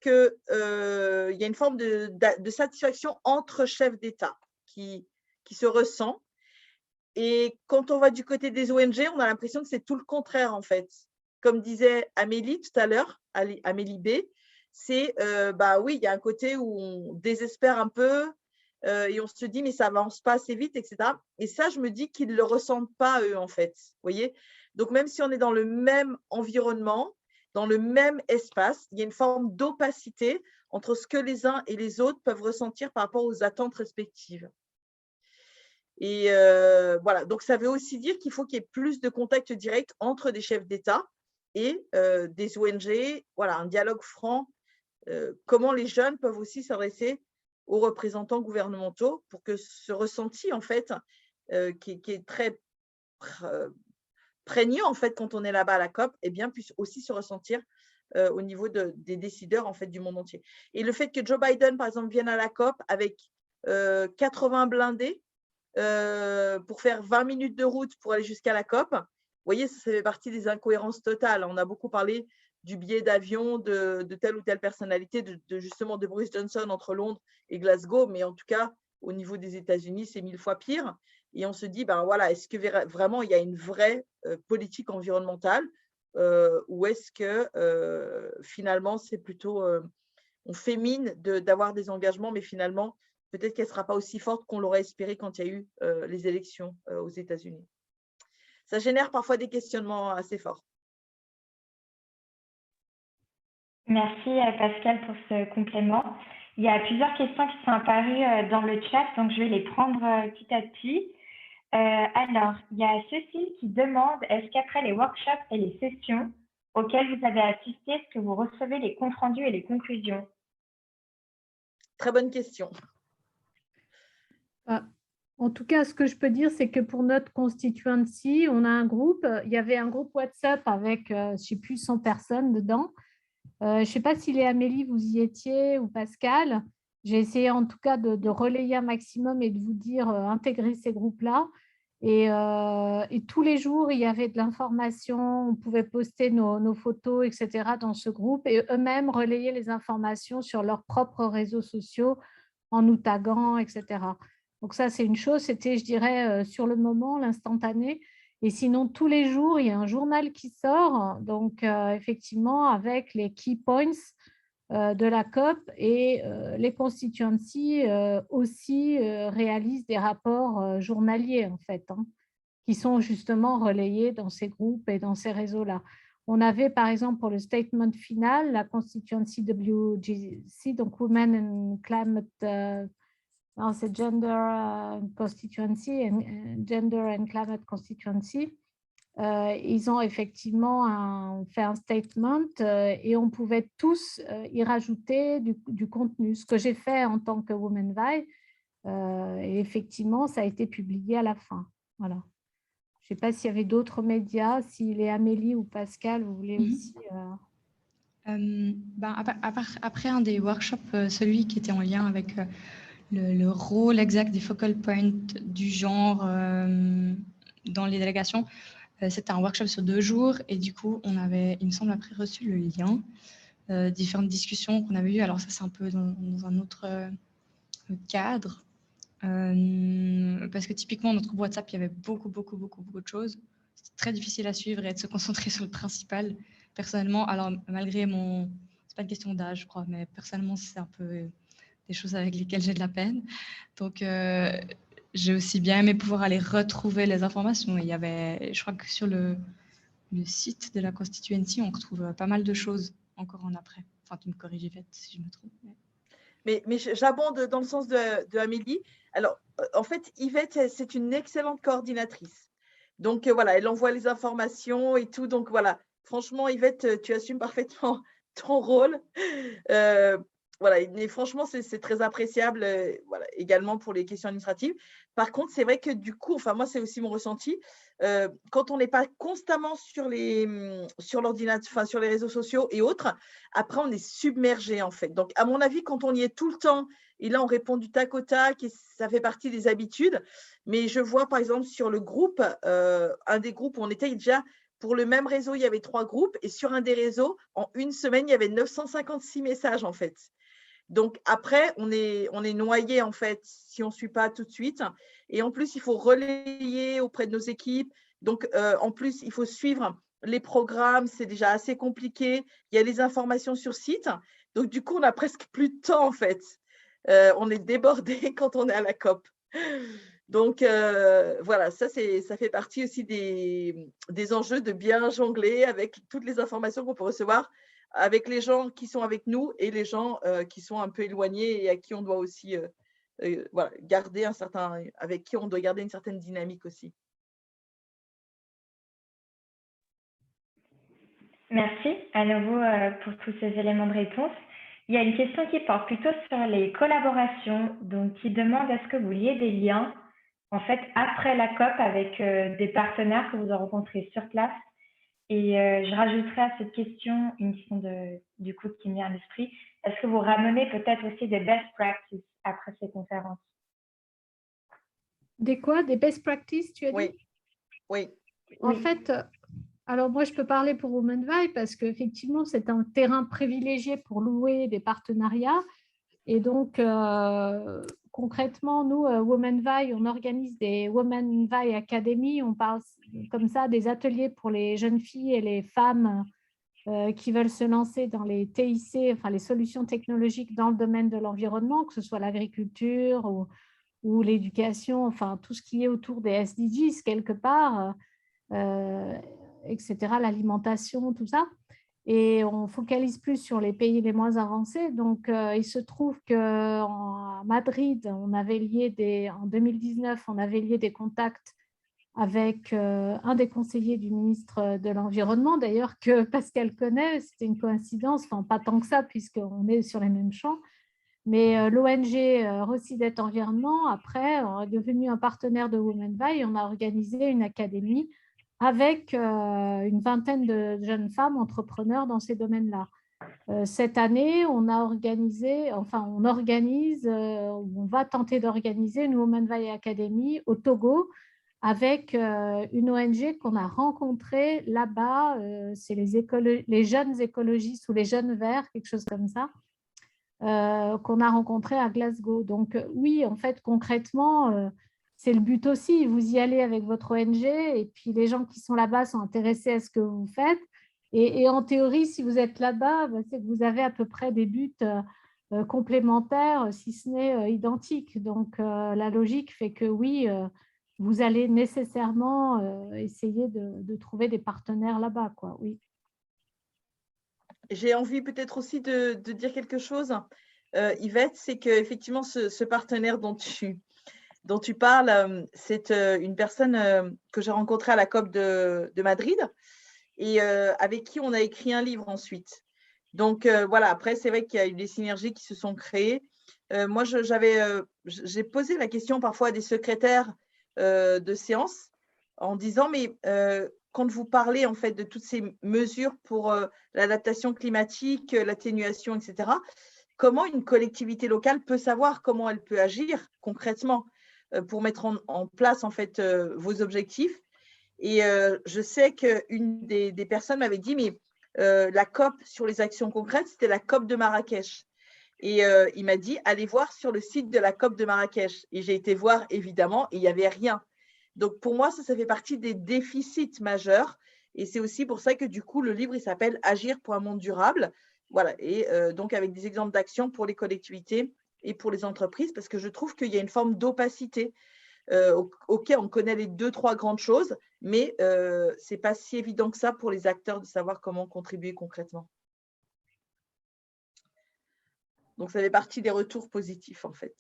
qu'il y a une forme de satisfaction entre chefs d'État qui se ressent. Et quand on va du côté des ONG, on a l'impression que c'est tout le contraire, en fait. Comme disait Amélie tout à l'heure, Amélie B, c'est, oui, il y a un côté où on désespère un peu, et on se dit mais ça avance pas assez vite, etc. Et ça, je me dis qu'ils ne le ressentent pas eux, en fait. Vous voyez? Donc même si on est dans le même environnement, dans le même espace, il y a une forme d'opacité entre ce que les uns et les autres peuvent ressentir par rapport aux attentes respectives. Et voilà, donc ça veut aussi dire qu'il faut qu'il y ait plus de contact direct entre des chefs d'État et des ONG, voilà, un dialogue franc. Comment les jeunes peuvent aussi s'adresser aux représentants gouvernementaux pour que ce ressenti, en fait, qui est très prégnant, en fait, quand on est là-bas à la COP, eh bien, puisse aussi se ressentir au niveau des décideurs, en fait, du monde entier. Et le fait que Joe Biden, par exemple, vienne à la COP avec 80 blindés pour faire 20 minutes de route pour aller jusqu'à la COP, vous voyez, ça fait partie des incohérences totales. On a beaucoup parlé du billet d'avion de telle ou telle personnalité, justement de Boris Johnson entre Londres et Glasgow, mais en tout cas, au niveau des États-Unis, c'est 1000 fois pire. Et on se dit, ben voilà, est-ce que vraiment il y a une vraie politique environnementale ou est-ce que finalement, c'est plutôt, on fait mine d'avoir des engagements, mais finalement, peut-être qu'elle ne sera pas aussi forte qu'on l'aurait espéré quand il y a eu les élections aux États-Unis. Ça génère parfois des questionnements assez forts. Merci Pascal pour ce complément. Il y a plusieurs questions qui sont apparues dans le chat, donc je vais les prendre petit à petit. Alors, il y a Cécile qui demande, est-ce qu'après les workshops et les sessions auxquelles vous avez assisté, est-ce que vous recevez les comptes rendus et les conclusions? Très bonne question. En tout cas, ce que je peux dire, c'est que pour notre constituency, on a un groupe. Il y avait un groupe WhatsApp avec, je ne sais plus, 100 personnes dedans. Je ne sais pas si Amélie, vous y étiez ou Pascal. J'ai essayé en tout cas de relayer un maximum et de vous dire intégrer ces groupes-là. Et tous les jours, il y avait de l'information. On pouvait poster nos photos, etc. dans ce groupe et eux-mêmes relayer les informations sur leurs propres réseaux sociaux en nous taguant, etc. Donc ça, c'est une chose, c'était, je dirais, sur le moment, l'instantané. Et sinon, tous les jours, il y a un journal qui sort, donc effectivement, avec les key points de la COP et les constituencies aussi réalisent des rapports journaliers, en fait. qui sont justement relayés dans ces groupes et dans ces réseaux-là. On avait, par exemple, pour le statement final, la constituency WGC, donc Women and Climate, c'est Gender Constituency, Gender and Climate Constituency. Ils ont effectivement fait un statement et on pouvait tous y rajouter du contenu, ce que j'ai fait en tant que WomenVi. Et effectivement, ça a été publié à la fin. Voilà. Je ne sais pas s'il y avait d'autres médias, si les Amélie ou Pascal, vous voulez aussi… Après un des workshops, celui qui était en lien avec le rôle exact des focal points du genre dans les délégations, c'était un workshop sur 2 jours et du coup, on avait, il me semble, après reçu le lien, différentes discussions qu'on avait eues. Alors ça, c'est un peu dans un autre cadre. Parce que typiquement, notre groupe WhatsApp, il y avait beaucoup de choses. C'était très difficile à suivre et de se concentrer sur le principal. Personnellement, alors malgré c'est pas une question d'âge, je crois, mais personnellement, c'est un peu des choses avec lesquelles j'ai de la peine. Donc, j'ai aussi bien aimé pouvoir aller retrouver les informations. Il y avait, je crois que sur le site de la Constituency, on retrouve pas mal de choses encore en après. Enfin, tu me corriges, Yvette, si je me trompe. Mais j'abonde dans le sens de Amélie. Alors, en fait, Yvette, c'est une excellente coordinatrice. Donc, voilà, elle envoie les informations et tout. Donc, voilà, franchement, Yvette, tu assumes parfaitement ton rôle. Voilà, mais franchement, c'est très appréciable, voilà, également pour les questions administratives. Par contre, c'est vrai que du coup, enfin, moi, c'est aussi mon ressenti. Quand on n'est pas constamment sur l'ordinateur, enfin, sur les réseaux sociaux et autres, après, on est submergé, en fait. Donc, à mon avis, quand on y est tout le temps, et là, on répond du tac au tac, et ça fait partie des habitudes. Mais je vois, par exemple, sur le groupe, un des groupes où on était déjà, pour le même réseau, il y avait 3 groupes, et sur un des réseaux, en une semaine, il y avait 956 messages, en fait. Donc, après, on est noyé, en fait, si on ne suit pas tout de suite. Et en plus, il faut relayer auprès de nos équipes. Donc, en plus, il faut suivre les programmes. C'est déjà assez compliqué. Il y a les informations sur site. Donc, du coup, on n'a presque plus de temps, en fait. On est débordé quand on est à la COP. Donc, voilà, ça fait partie aussi des enjeux de bien jongler avec toutes les informations qu'on peut recevoir, avec les gens qui sont avec nous et les gens qui sont un peu éloignés et à qui on doit aussi voilà, avec qui on doit garder une certaine dynamique aussi. Merci à nouveau pour tous ces éléments de réponse. Il y a une question qui porte plutôt sur les collaborations, donc qui demande est-ce que vous liez des liens en fait après la COP avec des partenaires que vous avez rencontrés sur place. Et je rajouterai à cette question une question du coup qui me vient à l'esprit. Est-ce que vous ramenez peut-être aussi des best practices après ces conférences? Des quoi? Des best practices, tu as dit? Oui. En fait, alors moi, je peux parler pour WomenVi parce qu'effectivement, c'est un terrain privilégié pour louer des partenariats. Et donc, concrètement, nous, WomenVi, on organise des WomenVi Academy. On parle comme ça des ateliers pour les jeunes filles et les femmes qui veulent se lancer dans les TIC, enfin les solutions technologiques dans le domaine de l'environnement, que ce soit l'agriculture ou l'éducation, enfin tout ce qui est autour des SDGs quelque part, etc., l'alimentation, tout ça. Et on focalise plus sur les pays les moins avancés. Donc, il se trouve qu'à Madrid, en 2019, on avait lié des contacts avec un des conseillers du ministre de l'Environnement, d'ailleurs, que Pascal connaît. C'était une coïncidence, enfin pas tant que ça, puisqu'on est sur les mêmes champs. Mais l'ONG Rosidet Environnement, après, est devenu un partenaire de WomenVi. On a organisé une académie avec une vingtaine de jeunes femmes entrepreneurs dans ces domaines-là. Cette année, on va tenter d'organiser une WomenVi Academy au Togo avec une ONG qu'on a rencontrée là-bas, c'est les jeunes écologistes ou les jeunes verts, quelque chose comme ça, qu'on a rencontré à Glasgow. Donc oui, en fait, concrètement, c'est le but aussi. Vous y allez avec votre ONG et puis les gens qui sont là-bas sont intéressés à ce que vous faites. Et en théorie, si vous êtes là-bas, c'est que vous avez à peu près des buts complémentaires, si ce n'est identiques. Donc la logique fait que oui, vous allez nécessairement essayer de trouver des partenaires là-bas, quoi. Oui. J'ai envie peut-être aussi de dire quelque chose, Yvette, c'est qu'effectivement, ce partenaire dont tu parles, c'est une personne que j'ai rencontrée à la COP de Madrid et avec qui on a écrit un livre ensuite. Donc voilà, après, c'est vrai qu'il y a eu des synergies qui se sont créées. Moi, j'ai posé la question parfois à des secrétaires de séance en disant, mais quand vous parlez en fait de toutes ces mesures pour l'adaptation climatique, l'atténuation, etc., comment une collectivité locale peut savoir comment elle peut agir concrètement pour mettre en place en fait vos objectifs? Et je sais qu'une des personnes m'avait dit, mais la COP sur les actions concrètes, c'était la COP de Marrakech. Et il m'a dit, allez voir sur le site de la COP de Marrakech. Et j'ai été voir, évidemment, et il n'y avait rien. Donc, pour moi, ça fait partie des déficits majeurs. Et c'est aussi pour ça que, du coup, le livre, il s'appelle « Agir pour un monde durable ». Voilà. Et donc, avec des exemples d'actions pour les collectivités et pour les entreprises, parce que je trouve qu'il y a une forme d'opacité. OK, on connaît les 2-3 grandes choses, mais ce n'est pas si évident que ça pour les acteurs de savoir comment contribuer concrètement. Donc, ça fait partie des retours positifs, en fait.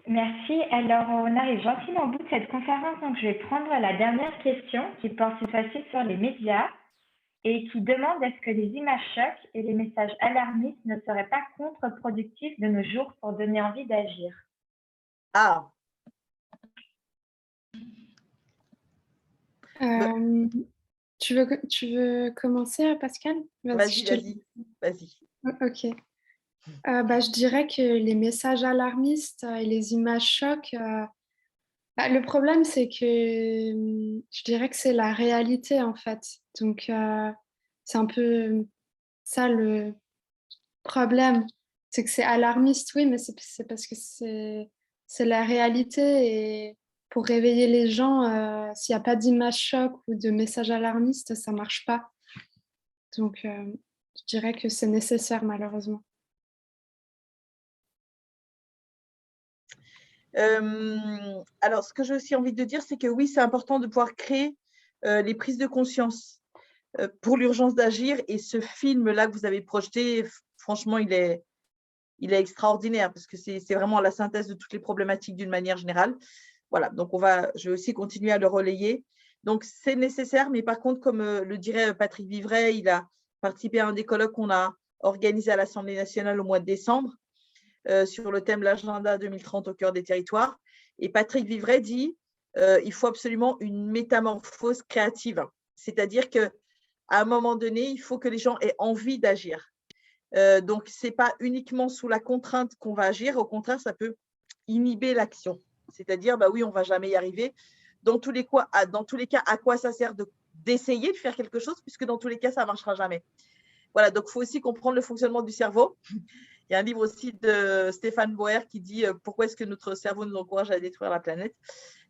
Merci. Alors, on arrive gentiment au bout de cette conférence, donc je vais prendre la dernière question qui porte cette fois-ci sur les médias et qui demande est-ce que les images chocs et les messages alarmistes ne seraient pas contre-productifs de nos jours pour donner envie d'agir? Ah. Tu veux commencer, Pascal? Vas-y. Ok. Je dirais que les messages alarmistes et les images chocs, le problème, c'est que je dirais que c'est la réalité, en fait. Donc, c'est un peu ça le problème. C'est que c'est alarmiste, oui, mais c'est parce que c'est la réalité. Et pour réveiller les gens, s'il n'y a pas d'image choc ou de message alarmiste, ça ne marche pas. Donc, je dirais que c'est nécessaire, malheureusement. Alors, ce que j'ai aussi envie de dire, c'est que oui, c'est important de pouvoir créer les prises de conscience pour l'urgence d'agir. Et ce film-là que vous avez projeté, franchement, il est extraordinaire parce que c'est vraiment la synthèse de toutes les problématiques d'une manière générale. Voilà, donc je vais aussi continuer à le relayer. Donc, c'est nécessaire, mais par contre, comme le dirait Patrick Vivray, il a participé à un des colloques qu'on a organisé à l'Assemblée nationale au mois de décembre sur le thème l'agenda 2030 au cœur des territoires. Et Patrick Vivray dit il faut absolument une métamorphose créative. C'est-à-dire qu'à un moment donné, il faut que les gens aient envie d'agir. Donc, ce n'est pas uniquement sous la contrainte qu'on va agir. Au contraire, ça peut inhiber l'action. C'est-à-dire, oui, on ne va jamais y arriver. Dans tous les cas, à quoi ça sert d'essayer de faire quelque chose, puisque dans tous les cas, ça ne marchera jamais. Voilà, donc il faut aussi comprendre le fonctionnement du cerveau. Il y a un livre aussi de Stéphane Boer qui dit « Pourquoi est-ce que notre cerveau nous encourage à détruire la planète ?»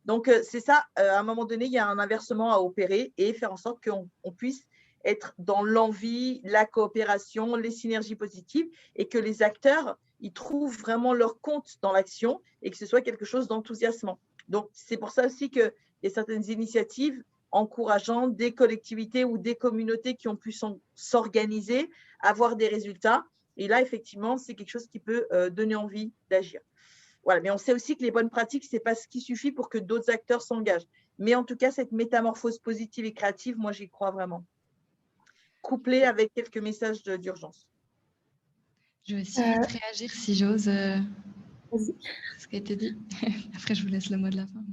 Donc, c'est ça, à un moment donné, il y a un inversement à opérer et faire en sorte qu'on puisse être dans l'envie, la coopération, les synergies positives et que les acteurs, ils trouvent vraiment leur compte dans l'action et que ce soit quelque chose d'enthousiasmant. Donc, c'est pour ça aussi qu'il y a certaines initiatives encourageant des collectivités ou des communautés qui ont pu s'organiser, avoir des résultats. Et là, effectivement, c'est quelque chose qui peut donner envie d'agir. Voilà, mais on sait aussi que les bonnes pratiques, ce n'est pas ce qui suffit pour que d'autres acteurs s'engagent. Mais en tout cas, cette métamorphose positive et créative, moi, j'y crois vraiment. Couplée avec quelques messages d'urgence. Je vais aussi réagir si j'ose ce qui a été dit. Après, je vous laisse le mot de la fin.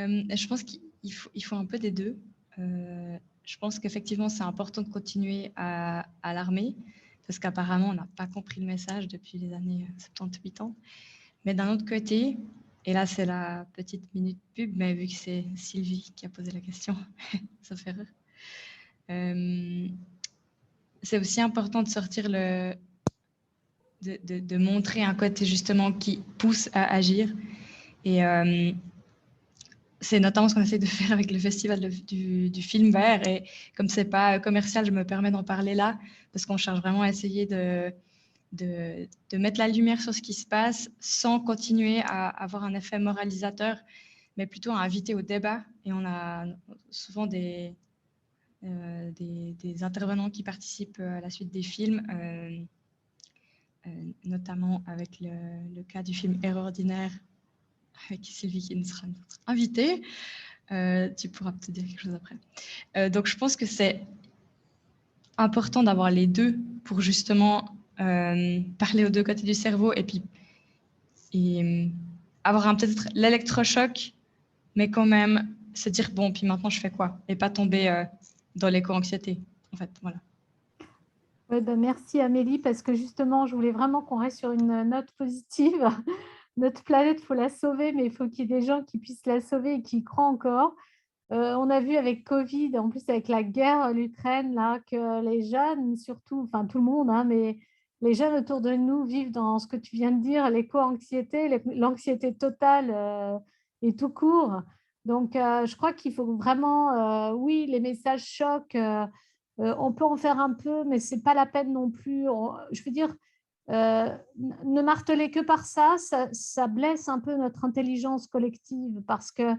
Mais, je pense qu'il faut un peu des deux. Je pense qu'effectivement, c'est important de continuer à alarmer parce qu'apparemment, on n'a pas compris le message depuis les années 70-80. Mais d'un autre côté, et là, c'est la petite minute pub, mais vu que c'est Sylvie qui a posé la question, ça fait rire. C'est aussi important de sortir de montrer un côté justement qui pousse à agir. Et c'est notamment ce qu'on essaie de faire avec le festival du film vert. Et comme c'est pas commercial, je me permets d'en parler là, parce qu'on cherche vraiment à essayer de mettre la lumière sur ce qui se passe sans continuer à avoir un effet moralisateur, mais plutôt à inviter au débat. Et on a souvent des intervenants qui participent à la suite des films, notamment avec le cas du film Erreur ordinaire, avec Sylvie qui nous sera notre invitée. Tu pourras peut-être dire quelque chose après. Donc, je pense que c'est important d'avoir les deux pour justement parler aux deux côtés du cerveau et puis avoir peut-être l'électrochoc, mais quand même se dire bon, puis maintenant je fais quoi, et pas tomber dans l'éco-anxiété, en fait. Voilà. Ouais, ben merci Amélie, parce que justement, je voulais vraiment qu'on reste sur une note positive. Notre planète, il faut la sauver, mais il faut qu'il y ait des gens qui puissent la sauver et qui y croient encore. On a vu avec Covid, en plus avec la guerre, l'Ukraine, là, que les jeunes, surtout, enfin tout le monde, hein, mais les jeunes autour de nous vivent dans ce que tu viens de dire, l'éco-anxiété, l'anxiété totale et tout court. Donc, je crois qu'il faut vraiment, oui, les messages choquent, on peut en faire un peu, mais ce n'est pas la peine non plus. Je veux dire, ne marteler que par ça, ça blesse un peu notre intelligence collective, parce que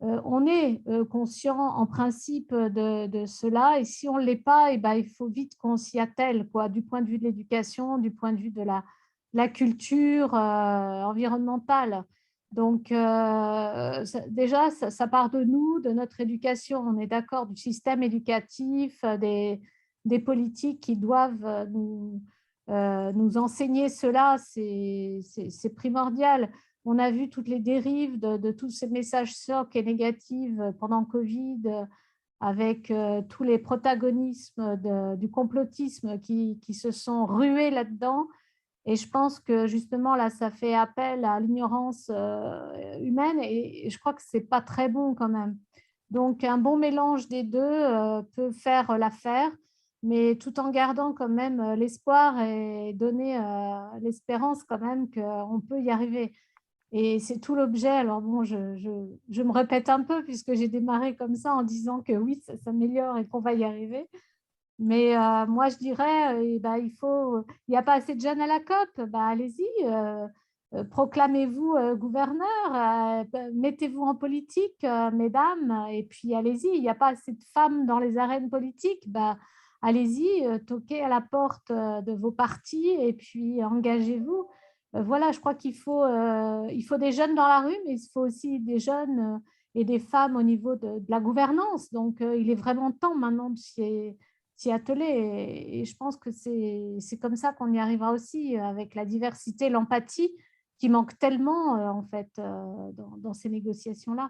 on est conscient en principe de cela, et si on ne l'est pas, eh ben, il faut vite qu'on s'y attelle, quoi, du point de vue de l'éducation, du point de vue de la culture environnementale. Donc, déjà, ça part de nous, de notre éducation, on est d'accord, du système éducatif, des politiques qui doivent nous enseigner cela, c'est primordial. On a vu toutes les dérives de tous ces messages chocs et négatifs pendant Covid, avec tous les protagonismes du complotisme qui se sont rués là-dedans. Et je pense que justement, là, ça fait appel à l'ignorance humaine, et je crois que ce n'est pas très bon quand même. Donc, un bon mélange des deux peut faire l'affaire, mais tout en gardant quand même l'espoir et donner l'espérance quand même qu'on peut y arriver. Et c'est tout l'objet. Alors bon, je me répète un peu puisque j'ai démarré comme ça en disant que oui, ça s'améliore et qu'on va y arriver. Mais moi, je dirais, il n'y a pas assez de jeunes à la COP, allez-y, proclamez-vous gouverneur, mettez-vous en politique, mesdames, et puis allez-y. Il n'y a pas assez de femmes dans les arènes politiques, allez-y, toquez à la porte de vos partis et puis engagez-vous. Voilà, je crois qu'il faut des jeunes dans la rue, mais il faut aussi des jeunes et des femmes au niveau de la gouvernance. Donc, il est vraiment temps maintenant de s'y atteler. Et je pense que c'est comme ça qu'on y arrivera aussi, avec la diversité, l'empathie qui manque tellement, en fait, dans ces négociations-là.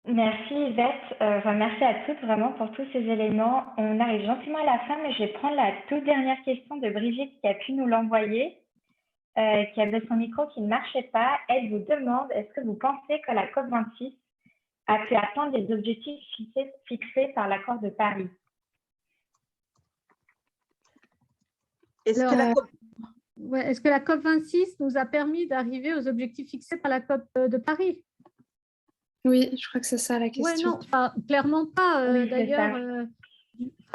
Merci Yvette, merci à toutes vraiment pour tous ces éléments. On arrive gentiment à la fin, mais je vais prendre la toute dernière question de Brigitte qui a pu nous l'envoyer, qui avait son micro qui ne marchait pas. Elle vous demande, est-ce que vous pensez que la COP26 a pu atteindre les objectifs fixés par l'accord de Paris? Est-ce que la COP26 nous a permis d'arriver aux objectifs fixés par la COP de Paris? Oui, je crois que c'est ça la question. Ouais, non, clairement pas. Oui, d'ailleurs,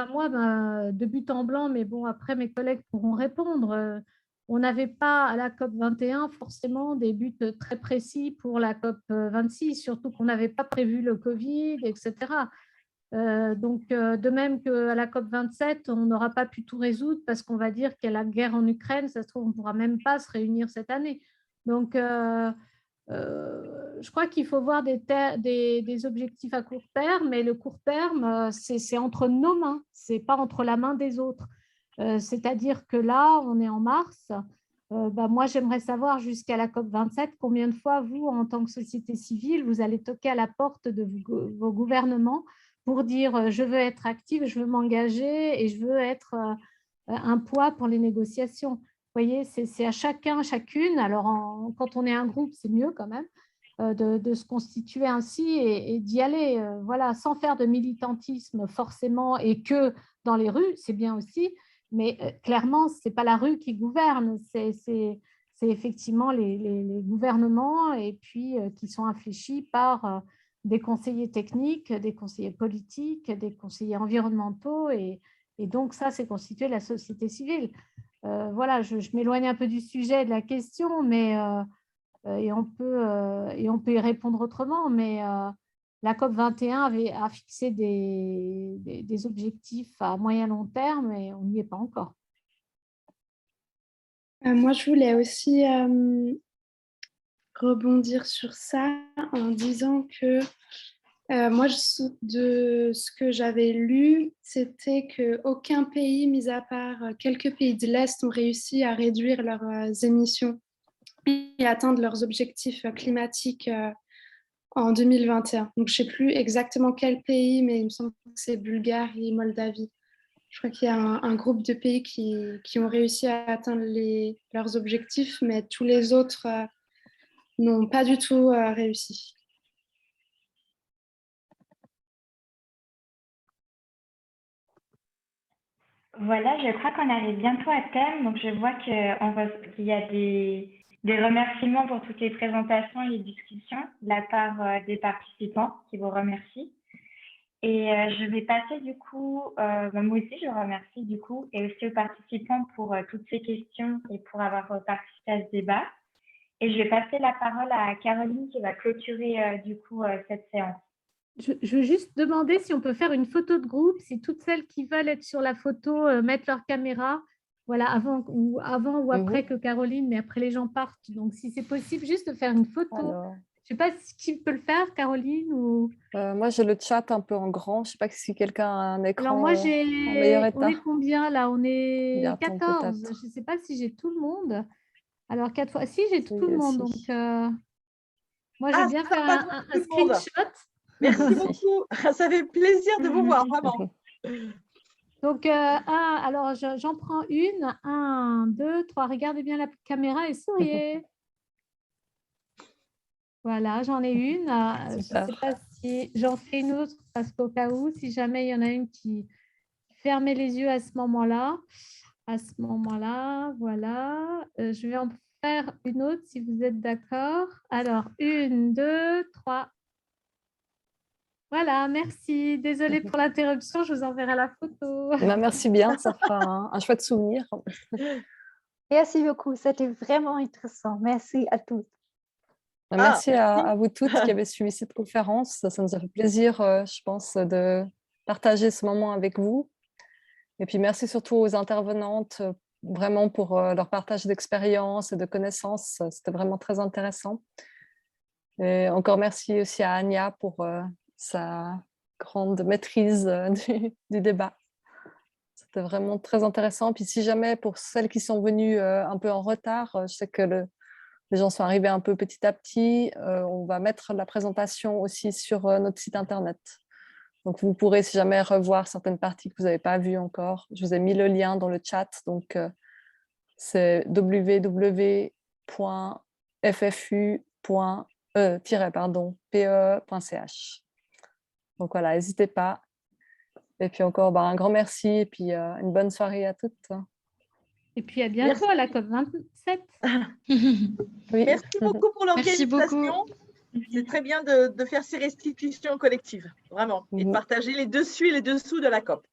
moi, de but en blanc, mais bon, après, mes collègues pourront répondre. On n'avait pas à la COP 21 forcément des buts très précis pour la COP 26, surtout qu'on n'avait pas prévu le Covid, etc. Donc, de même qu'à la COP 27, on n'aura pas pu tout résoudre parce qu'on va dire qu'il y a la guerre en Ukraine, ça se trouve, on ne pourra même pas se réunir cette année. Donc, je crois qu'il faut voir des objectifs à court terme, mais le court terme, c'est entre nos mains, ce n'est pas entre la main des autres. C'est-à-dire que là, on est en mars. Moi, j'aimerais savoir jusqu'à la COP27 combien de fois vous, en tant que société civile, vous allez toquer à la porte de vos gouvernements pour dire je veux être active, je veux m'engager et je veux être un poids pour les négociations. Vous voyez, c'est à chacun, chacune. Alors, quand on est un groupe, c'est mieux quand même de se constituer ainsi et d'y aller, voilà, sans faire de militantisme forcément et que dans les rues, c'est bien aussi. Mais clairement, ce n'est pas la rue qui gouverne, c'est effectivement les gouvernements et puis qui sont infléchis par des conseillers techniques, des conseillers politiques, des conseillers environnementaux, et donc ça, c'est constitué la société civile. Voilà, je m'éloigne un peu du sujet de la question, mais et on peut y répondre autrement, mais la COP 21 a fixé des objectifs à moyen long terme et on n'y est pas encore. Moi, je voulais aussi rebondir sur ça en disant que moi, de ce que j'avais lu, c'était qu'aucun pays, mis à part quelques pays de l'Est, ont réussi à réduire leurs émissions et atteindre leurs objectifs climatiques en 2021. Donc, je ne sais plus exactement quel pays, mais il me semble que c'est Bulgarie et Moldavie. Je crois qu'il y a un groupe de pays qui ont réussi à atteindre leurs objectifs, mais tous les autres n'ont pas du tout réussi. Voilà, je crois qu'on arrive bientôt à terme. Donc, je vois qu'il y a des remerciements pour toutes les présentations et les discussions de la part des participants qui vous remercient. Et je vais passer du coup, moi aussi je remercie du coup, et aussi aux participants pour toutes ces questions et pour avoir participé à ce débat. Et je vais passer la parole à Caroline qui va clôturer du coup cette séance. Je veux juste demander si on peut faire une photo de groupe, si toutes celles qui veulent être sur la photo mettent leur caméra, voilà, avant ou après que Caroline, mais après les gens partent. Donc, si c'est possible, juste de faire une photo. Alors, je ne sais pas qui peut le faire, Caroline ou... Moi, j'ai le chat un peu en grand. Je ne sais pas si quelqu'un a un écran Alors, moi, en meilleur état. On est combien là? On est Bientôt, 14. Je ne sais pas si j'ai tout le monde. Alors, 4 fois. Si, j'ai tout le monde. Donc, moi, je vais bien faire un screenshot. Merci beaucoup. Ça fait plaisir de vous voir, vraiment. Donc, alors, j'en prends une. 1, 2, 3. Regardez bien la caméra et souriez. Voilà, j'en ai une. Je ne sais pas si j'en fais une autre parce qu'au cas où, si jamais il y en a une qui fermait les yeux à ce moment-là. À ce moment-là, voilà. Je vais en faire une autre si vous êtes d'accord. Alors, 1, 2, 3. Voilà, merci. Désolée pour l'interruption, je vous enverrai la photo. Merci bien, ça fera un chouette souvenir. Merci beaucoup, c'était vraiment intéressant. Merci à tous. Merci à vous toutes qui avez suivi cette conférence. Ça nous a fait plaisir, je pense, de partager ce moment avec vous. Et puis, merci surtout aux intervenantes, vraiment pour leur partage d'expérience et de connaissances. C'était vraiment très intéressant. Et encore merci aussi à Anya pour sa grande maîtrise du débat. C'était vraiment très intéressant. Puis si jamais, pour celles qui sont venues un peu en retard, je sais que les gens sont arrivés un peu petit à petit, on va mettre la présentation aussi sur notre site internet. Donc vous pourrez, si jamais, revoir certaines parties que vous n'avez pas vues encore. Je vous ai mis le lien dans le chat, donc c'est www.ffu.pe.ch. Donc voilà, n'hésitez pas. Et puis encore un grand merci et puis une bonne soirée à toutes. Et puis à bientôt à la COP27. Oui. Merci beaucoup pour l'organisation. C'est très bien de faire ces restitutions collectives, vraiment, et de partager les dessus et les dessous de la COP.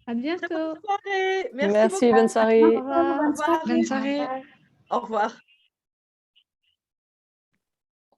À bientôt. Bonne soirée. Merci, bonne soirée. Au revoir. Bonne soirée. Au revoir.